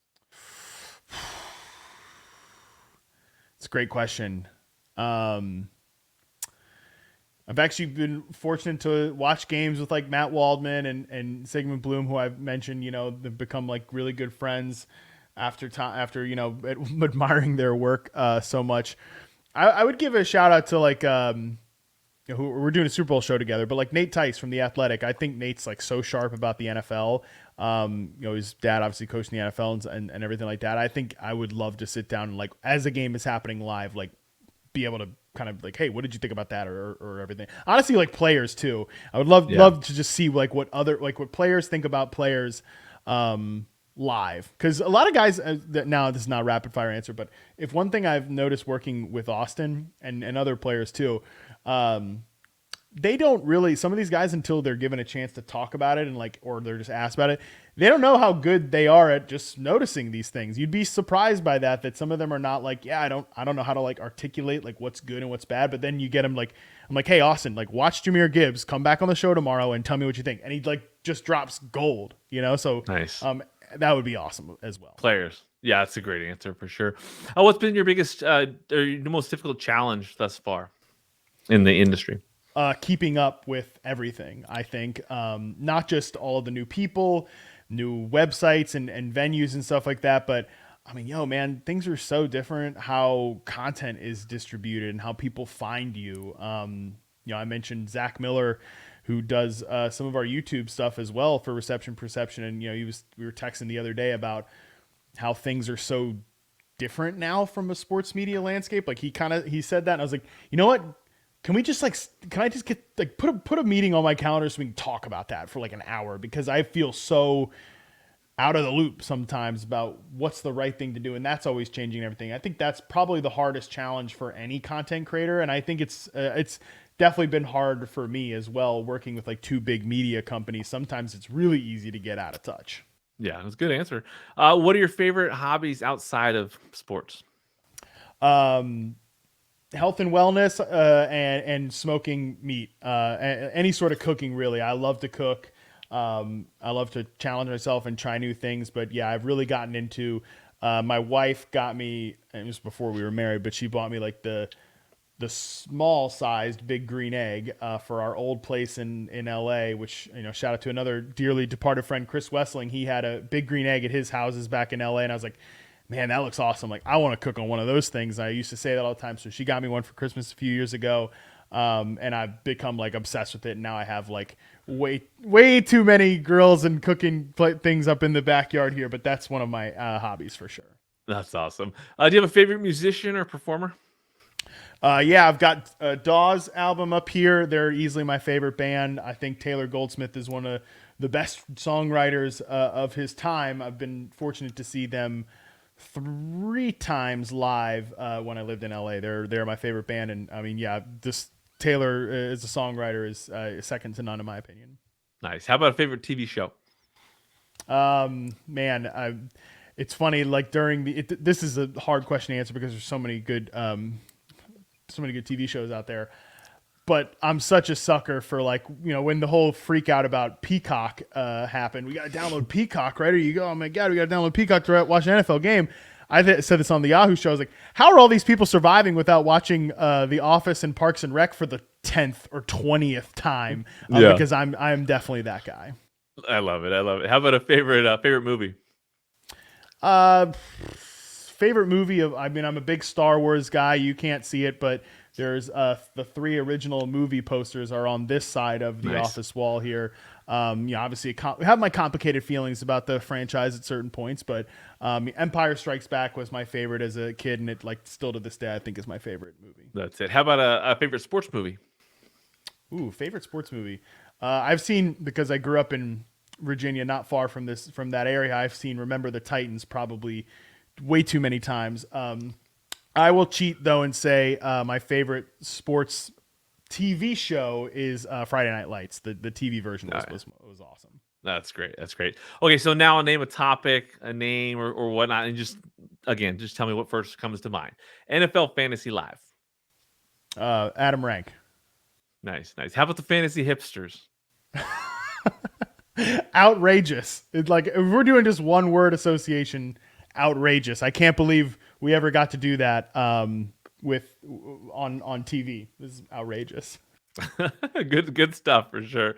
It's a great question. I've actually been fortunate to watch games with like Matt Waldman and Sigmund Bloom, who I've mentioned, they've become like really good friends after admiring their work so much. I would give a shout out to like, who we're doing a Super Bowl show together, but like Nate Tice from The Athletic. I think Nate's like so sharp about the NFL. His dad obviously coached in the NFL and everything like that. I think I would love to sit down and like, as a game is happening live, like be able to kind of like, hey, what did you think about that or everything? Honestly, like players too. I would love to just see like what players think about players live. Because a lot of guys, now this is not a rapid fire answer, but if one thing I've noticed working with Austin and other players too, they don't really, some of these guys, until they're given a chance to talk about it and like, or they're just asked about it, they don't know how good they are at just noticing these things. You'd be surprised by that some of them are not like, I don't know how to like articulate like what's good and what's bad. But then you get them like, I'm like, hey, Austin, like watch Jahmyr Gibbs, come back on the show tomorrow and tell me what you think. And he like just drops gold, so nice. That would be awesome as well. Players. Yeah, that's a great answer for sure. What's been your biggest or your most difficult challenge thus far in the industry? Keeping up with everything, I think. Not just all of the new people, new websites and venues and stuff like that, but I mean, man, things are so different how content is distributed and how people find you. I mentioned Zach Miller, who does some of our YouTube stuff as well for Reception Perception. And, we were texting the other day about how things are so different now from a sports media landscape. Like he said that and I was like, you know what? Can I just get like put a meeting on my calendar so we can talk about that for like an hour? Because I feel so out of the loop sometimes about what's the right thing to do. And that's always changing everything. I think that's probably the hardest challenge for any content creator. And I think it's definitely been hard for me as well, working with like two big media companies. Sometimes it's really easy to get out of touch. Yeah, that's a good answer. What are your favorite hobbies outside of sports? Health and wellness, and smoking meat, any sort of cooking, really. I love to cook. I love to challenge myself and try new things, but yeah, I've really gotten into, my wife got me, and it was before we were married, but she bought me like the small sized big green egg, for our old place in LA, which, shout out to another dearly departed friend, Chris Wessling. He had a big green egg at his houses back in LA. And I was like, man, that looks awesome. Like, I want to cook on one of those things. I used to say that all the time. So she got me one for Christmas a few years ago. And I've become like obsessed with it. And now I have like way too many grills and cooking things up in the backyard here. But that's one of my hobbies for sure. That's awesome. Do you have a favorite musician or performer? Yeah, I've got Dawes album up here. They're easily my favorite band. I think Taylor Goldsmith is one of the best songwriters of his time. I've been fortunate to see them 3 times live when I lived in LA. They're my favorite band, and I mean, yeah, this Taylor as a songwriter is second to none in my opinion. Nice. How about a favorite TV show? Man, it's funny, like during this is a hard question to answer because there's so many good TV shows out there. But I'm such a sucker for, like, when the whole freak out about Peacock happened. We got to download Peacock, right? Or you go, oh my God, we got to download Peacock to watch an NFL game. I said this on the Yahoo show. I was like, how are all these people surviving without watching The Office and Parks and Rec for the 10th or 20th time? Because I'm definitely that guy. I love it. How about a favorite movie? Favorite movie I'm a big Star Wars guy. You can't see it, but there's the 3 original movie posters are on this side of the office wall here. Obviously I have my complicated feelings about the franchise at certain points, but Empire Strikes Back was my favorite as a kid, and it, like, still to this day I think is my favorite movie. That's it. How about a favorite sports movie? Ooh, favorite sports movie. I've seen, because I grew up in Virginia, not far from that area, I've seen Remember the Titans probably way too many times. I will cheat though and say my favorite sports TV show is Friday Night Lights. The TV version was awesome. That's great. Okay, so now I'll name a topic, a name, or whatnot, and just tell me what first comes to mind. NFL Fantasy Live. Adam Rank. Nice. How about the fantasy hipsters? Outrageous. It's like, if we're doing just one word association, outrageous. I can't believe we ever got to do that on TV. This is outrageous. Good stuff for sure.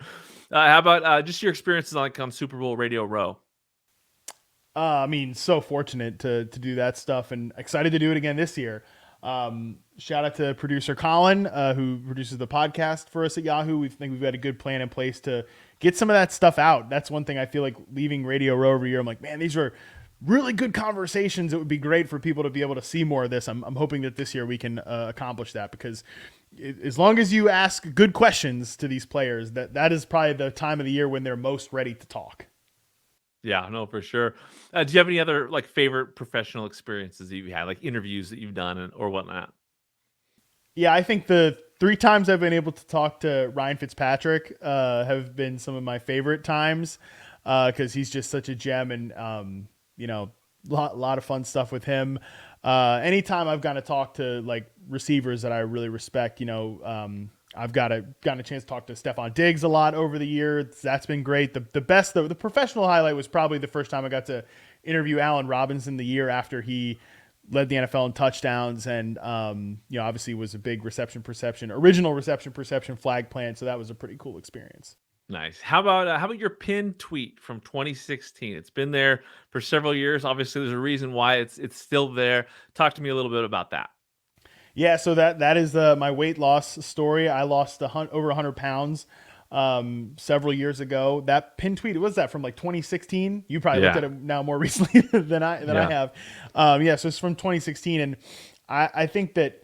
How about just your experiences on Super Bowl Radio Row? So fortunate to do that stuff, and excited to do it again this year. Shout out to producer Colin, who produces the podcast for us at Yahoo. We think we've got a good plan in place to get some of that stuff out. That's one thing I feel like leaving Radio Row every year. I'm like, man, these are really good conversations. It would be great for people to be able to see more of this. I'm hoping that this year we can accomplish that, because as long as you ask good questions to these players, that is probably the time of the year when they're most ready to talk. Yeah, no, for sure. Do you have any other favorite professional experiences that you've had, like interviews that you've done or whatnot? Yeah, I think the 3 times I've been able to talk to Ryan Fitzpatrick have been some of my favorite times, because he's just such a gem, and lot of fun stuff with him. Anytime I've gotten to talk to receivers that I really respect, I've gotten a chance to talk to Stephon Diggs a lot over the years. That's been great. The best, though, the professional highlight was probably the first time I got to interview Allen Robinson the year after he led the NFL in touchdowns, and obviously was a big original reception perception flag plant. So that was a pretty cool experience. Nice. How about your pinned tweet from 2016? It's been there for several years. Obviously, there's a reason why it's still there. Talk to me a little bit about that. Yeah, so that is my weight loss story. I lost over 100 pounds several years ago. That pin tweet, was that from 2016? You probably looked at it now more recently than I have. So it's from 2016, and I think that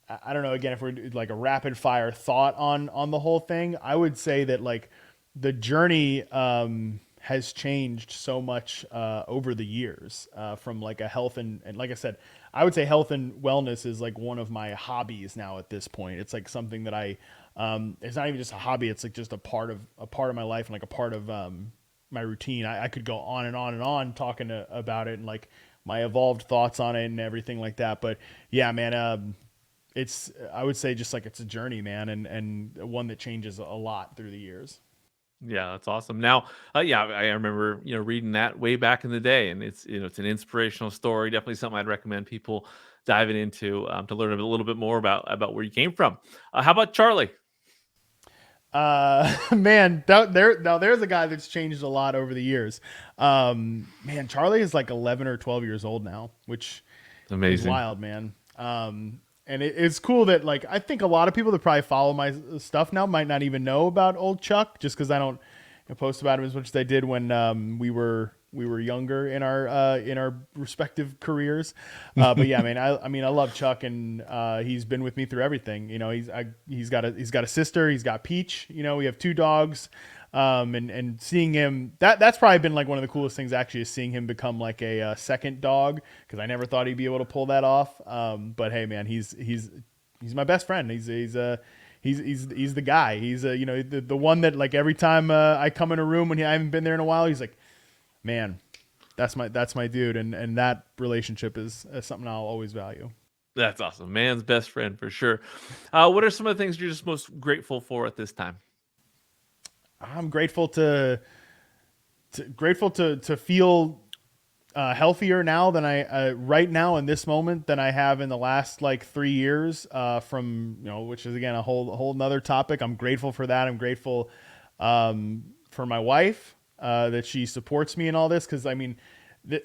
I don't know, again, if we're a rapid fire thought on the whole thing, I would say that the journey has changed so much over the years, from a health and like I said, I would say health and wellness is one of my hobbies now at this point. It's something that it's not even just a hobby. It's just a part of my life, and a part of my routine. I could go on and on and on talking about it, and my evolved thoughts on it and everything like that. But yeah, man, I would say just it's a journey, man, and one that changes a lot through the years. Yeah, that's awesome. Now, I remember reading that way back in the day, and it's it's an inspirational story. Definitely something I'd recommend people diving into to learn a little bit more about where you came from. How about Charlie? Man, there's a guy that's changed a lot over the years. Man, Charlie is 11 or 12 years old now, which amazing, is wild, man. And it's cool that I think a lot of people that probably follow my stuff now might not even know about old Chuck, just because I don't post about him as much as I did when we were younger in our respective careers. But yeah, man, I love Chuck, and he's been with me through everything. He's got a sister. He's got Peach. We have 2 dogs. And seeing him, that's probably been one of the coolest things, actually, is seeing him become a second dog, because I never thought he'd be able to pull that off. But hey, man, he's my best friend. He's the guy. He's the one that every time I come in a room when I haven't been there in a while, he's like, man, that's my dude. And that relationship is something I'll always value. That's awesome. Man's best friend for sure. What are some of the things you're just most grateful for at this time? I'm grateful to feel healthier now than I right now in this moment than I have in the last like 3 years. From which is again a whole nother topic. I'm grateful for that. I'm grateful for my wife that she supports me in all this, because I mean,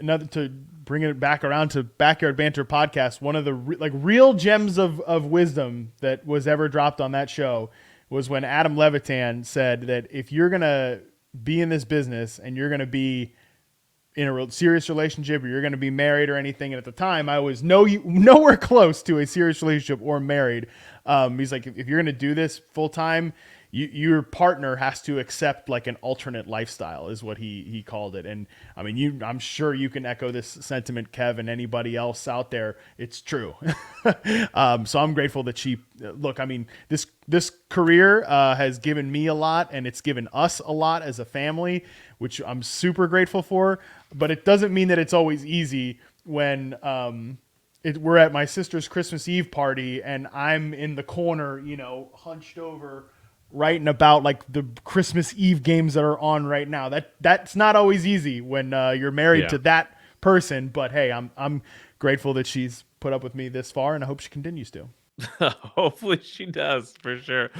another, to bring it back around to Backyard Banter podcast, one of the real gems of wisdom that was ever dropped on that show was when Adam Levitan said that if you're gonna be in this business and you're gonna be in a serious relationship, or you're going to be married or anything. And at the time I was nowhere close to a serious relationship or married. He's like, if you're going to do this full time, your partner has to accept like an alternate lifestyle, is what he called it. And I mean, I'm sure you can echo this sentiment, Kev, and anybody else out there. It's true. So I'm grateful that look, I mean, this career has given me a lot, and it's given us a lot as a family, which I'm super grateful for. But it doesn't mean that it's always easy when we're at my sister's Christmas Eve party and I'm in the corner, hunched over, writing about like the Christmas Eve games that are on right now. That's not always easy when you're married to that person. But hey, I'm grateful that she's put up with me this far, and I hope she continues to. Hopefully she does, for sure.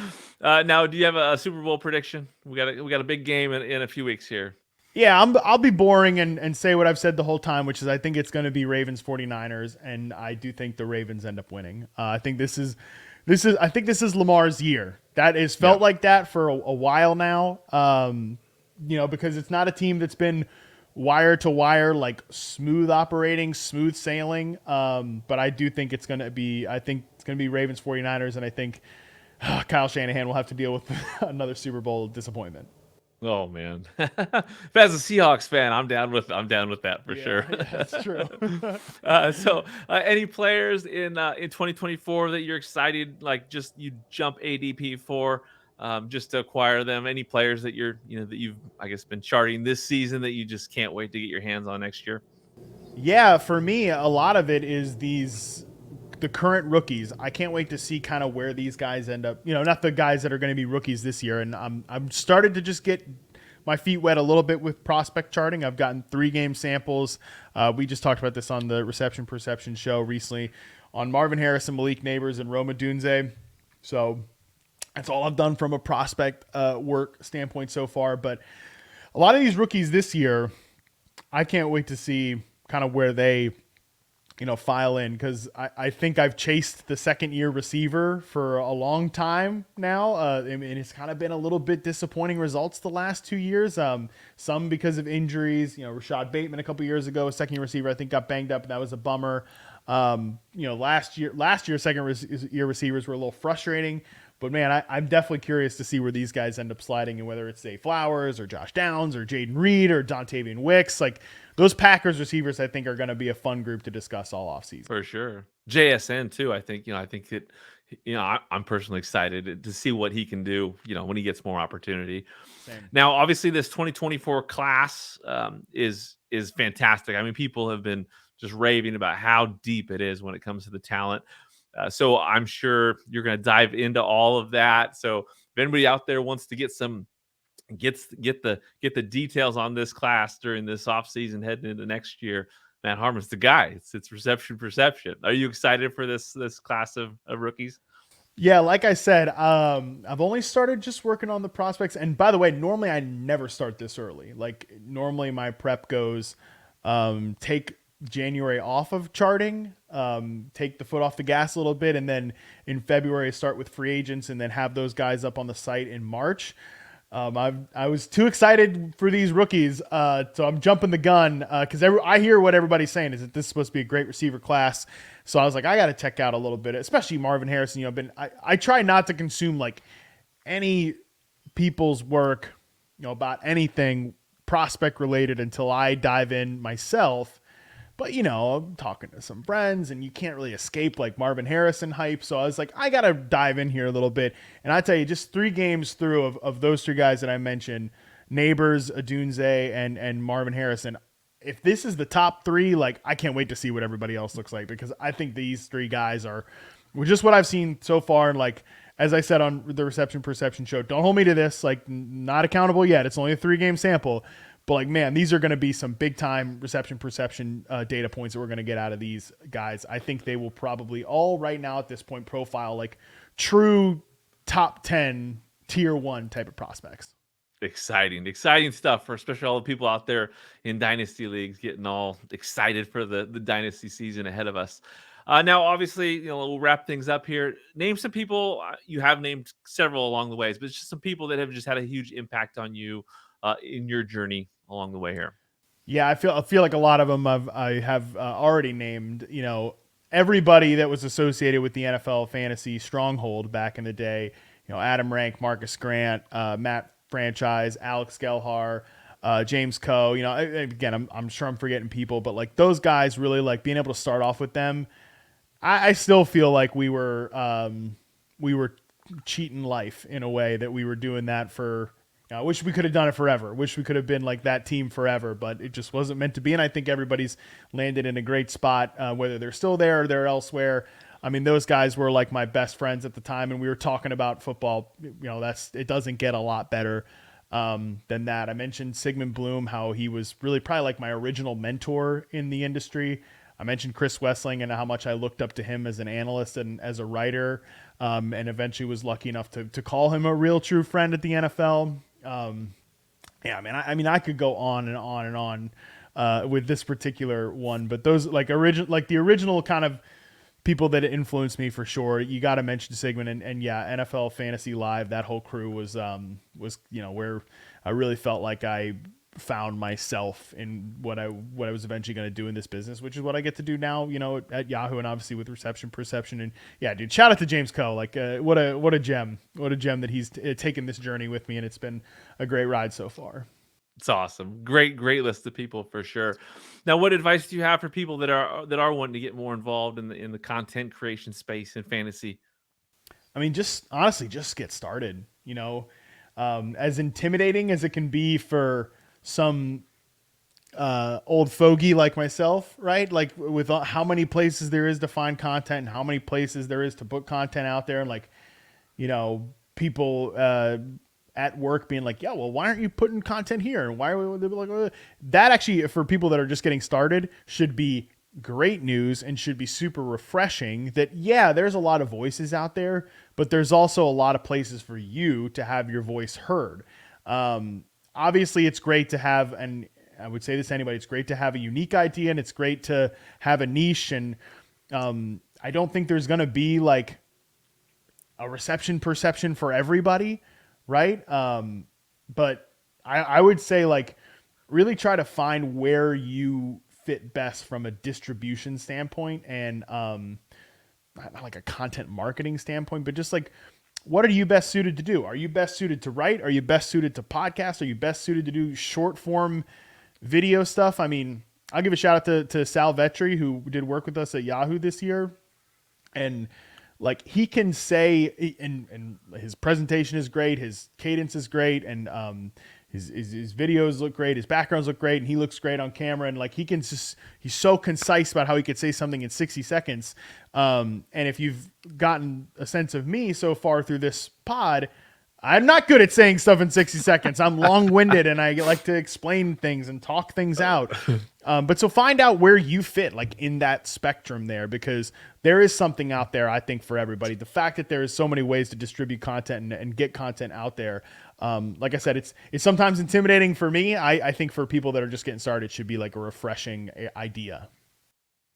Now, do you have a Super Bowl prediction? We got a big game in a few weeks here. Yeah, I'll be boring and say what I've said the whole time, which is I think it's going to be Ravens 49ers, and I do think the Ravens end up winning. I think this is Lamar's year. That is felt like that for a while now. Because it's not a team that's been wire to wire, like smooth operating, smooth sailing. But I do think it's going to be Ravens 49ers, and I think Kyle Shanahan will have to deal with another Super Bowl disappointment. Oh man! As a Seahawks fan, I'm down with that for sure. Yeah, that's true. So, any players in 2024 that you're excited, like just you jump ADP for, just to acquire them? Any players that that you've I guess been charting this season that you just can't wait to get your hands on next year? Yeah, for me, a lot of it is the current rookies. I can't wait to see kind of where these guys end up. Not the guys that are going to be rookies this year. And I'm started to just get my feet wet a little bit with prospect charting. I've gotten 3 game samples. We just talked about this on the Reception Perception show recently on Marvin Harrison, Malik Neighbors, and Roma Dunze. So that's all I've done from a prospect work standpoint so far. But a lot of these rookies this year, I can't wait to see kind of where they file in, because I think I've chased the second-year receiver for a long time now. And it's kind of been a little bit disappointing results the last 2 years. Some because of injuries. Rashad Bateman a couple years ago, a second-year receiver, I think got banged up, and that was a bummer. Last year, second-year receivers were a little frustrating. But man, I'm definitely curious to see where these guys end up sliding, and whether it's Zay Flowers or Josh Downs or Jaden Reed or Dontavian Wicks. Like, those Packers receivers, I think, are going to be a fun group to discuss all offseason. For sure. JSN too. I think that I'm personally excited to see what he can do, when he gets more opportunity. Same. Now, obviously this 2024 class is fantastic. I mean, people have been just raving about how deep it is when it comes to the talent. So I'm sure you're going to dive into all of that. So if anybody out there wants to get the details on this class during this offseason heading into next year, Matt Harmon's the guy. It's Reception Perception. Are you excited for this class of rookies? Yeah, like I said, I've only started just working on the prospects. And by the way, normally I never start this early. Like, normally my prep goes take January off of charting, take the foot off the gas a little bit, and then in February start with free agents, and then have those guys up on the site in March. I was too excited for these rookies, so I'm jumping the gun because I hear what everybody's saying is that this is supposed to be a great receiver class. So I was like, I got to check out a little bit, especially Marvin Harrison. I try not to consume like any people's work, about anything prospect related until I dive in myself. But, I'm talking to some friends, and you can't really escape like Marvin Harrison hype. So I was like, I got to dive in here a little bit. And I tell you, just 3 games through of those 3 guys that I mentioned, Neighbors, Adunze, and Marvin Harrison, if this is the top 3, like I can't wait to see what everybody else looks like, because I think these 3 guys are just what I've seen so far. And like, as I said on the Reception Perception show, don't hold me to this, like not accountable yet. It's only a 3-game sample, but like, man, these are going to be some big time Reception Perception data points that we're going to get out of these guys. I think they will probably all right now at this point profile like true top 10 tier 1 type of prospects. Exciting stuff for especially all the people out there in dynasty leagues getting all excited for the dynasty season ahead of us. Now, obviously, we'll wrap things up here. Name some people. You have named several along the ways, but it's just some people that have just had a huge impact on you in your journey along the way here. Yeah, I feel like a lot of them I have already named. Everybody that was associated with the NFL fantasy stronghold back in the day. Adam Rank, Marcus Grant, Matt Franchise, Alex Gelhar, James Coe. Again, I'm sure I'm forgetting people, but like those guys really like being able to start off with them. I still feel like we were cheating life in a way that we were doing that for. I wish we could have done it forever. Wish we could have been like that team forever, but it just wasn't meant to be. And I think everybody's landed in a great spot, whether they're still there or they're elsewhere. I mean, those guys were like my best friends at the time, and we were talking about football. It doesn't get a lot better than that. I mentioned Sigmund Bloom, how he was really probably like my original mentor in the industry. I mentioned Chris Wessling and how much I looked up to him as an analyst and as a writer, and eventually was lucky enough to call him a real true friend at the NFL. I could go on and on and on with this particular one, but those like the original kind of people that influenced me for sure. You got to mention Sigmund and yeah, NFL Fantasy Live. That whole crew was where I really felt like I found myself in what I was eventually going to do in this business, which is what I get to do now, at Yahoo, and obviously with Reception Perception. And yeah, dude, shout out to James Coe. Like, what a gem that he's taken this journey with me. And it's been a great ride so far. It's awesome. Great list of people for sure. Now, what advice do you have for people that are wanting to get more involved in the content creation space in fantasy? I mean, just honestly, just get started, as intimidating as it can be for some old fogey like myself, right? Like with how many places there is to find content and how many places there is to put content out there. And like, people at work being like, yeah, well, why aren't you putting content here? And why are we like that? Actually, for people that are just getting started, should be great news and should be super refreshing that, yeah, there's a lot of voices out there, but there's also a lot of places for you to have your voice heard. Obviously, it's great to have, and I would say this to anybody, it's great to have a unique idea and it's great to have a niche. And I don't think there's going to be like a reception perception for everybody, right? But I would say like really try to find where you fit best from a distribution standpoint and not like a content marketing standpoint, but just like, what are you best suited to do? Are you best suited to write? Are you best suited to podcast? Are you best suited to do short form video stuff? I mean, I'll give a shout out to Sal Vetri, who did work with us at Yahoo this year. And like he can say, and his presentation is great. His cadence is great. And his videos look great. His backgrounds look great. And he looks great on camera. And like he's so concise about how he could say something in 60 seconds. And if you've gotten a sense of me so far through this pod, I'm not good at saying stuff in 60 seconds. I'm long-winded and I like to explain things and talk things out. But so find out where you fit like in that spectrum there, because there is something out there, I think, for everybody. The fact that there is so many ways to distribute content and get content out there. Like I said, it's sometimes intimidating for me. I think for people that are just getting started, it should be like a refreshing idea.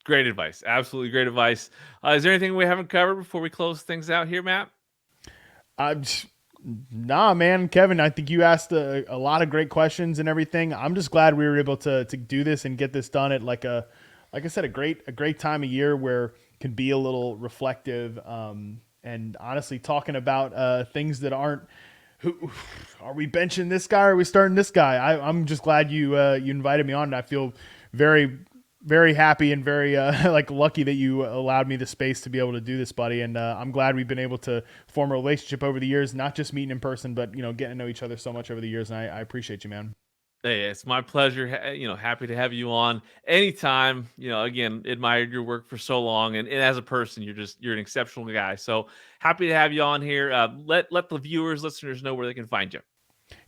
Great advice. Absolutely great advice. Is there anything we haven't covered before we close things out here, Matt? Nah, man, Kevin, I think you asked a lot of great questions and everything. I'm just glad we were able to do this and get this done at like I said, a great time of year where it can be a little reflective. And honestly, talking about things that aren't, are we benching this guy or are we starting this guy? I'm just glad you invited me on. And I feel very, very happy and very like lucky that you allowed me the space to be able to do this, buddy. And I'm glad we've been able to form a relationship over the years, not just meeting in person, but getting to know each other so much over the years. And I appreciate you, man. Hey, it's my pleasure. Happy to have you on anytime. Again, admired your work for so long, and as a person, you're an exceptional guy. So happy to have you on here. Let the viewers, listeners know where they can find you.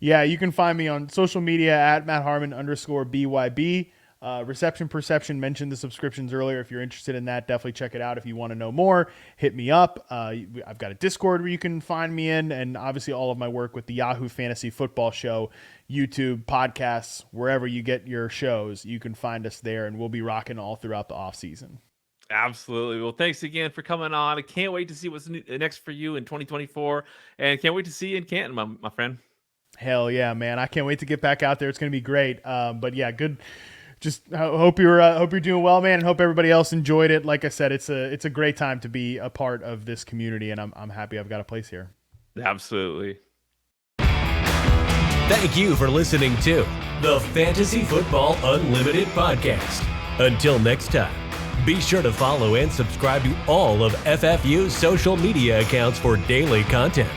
Yeah, you can find me on social media at MattHarmon_BYB. Reception Perception, mentioned the subscriptions earlier. If you're interested in that, definitely check it out. If you want to know more, hit me up. I've got a Discord where you can find me in, and obviously all of my work with the Yahoo Fantasy Football Show, YouTube, podcasts, wherever you get your shows, you can find us there, and we'll be rocking all throughout the off season. Absolutely. Well, thanks again for coming on. I can't wait to see what's next for you in 2024, and can't wait to see you in Canton, my friend. Hell yeah, man! I can't wait to get back out there. It's going to be great. But yeah, good. Just hope you're doing well, man, and hope everybody else enjoyed it. Like I said, it's a great time to be a part of this community, and I'm happy I've got a place here. Absolutely. Thank you for listening to the Fantasy Football Unlimited podcast. Until next time, be sure to follow and subscribe to all of FFU's social media accounts for daily content.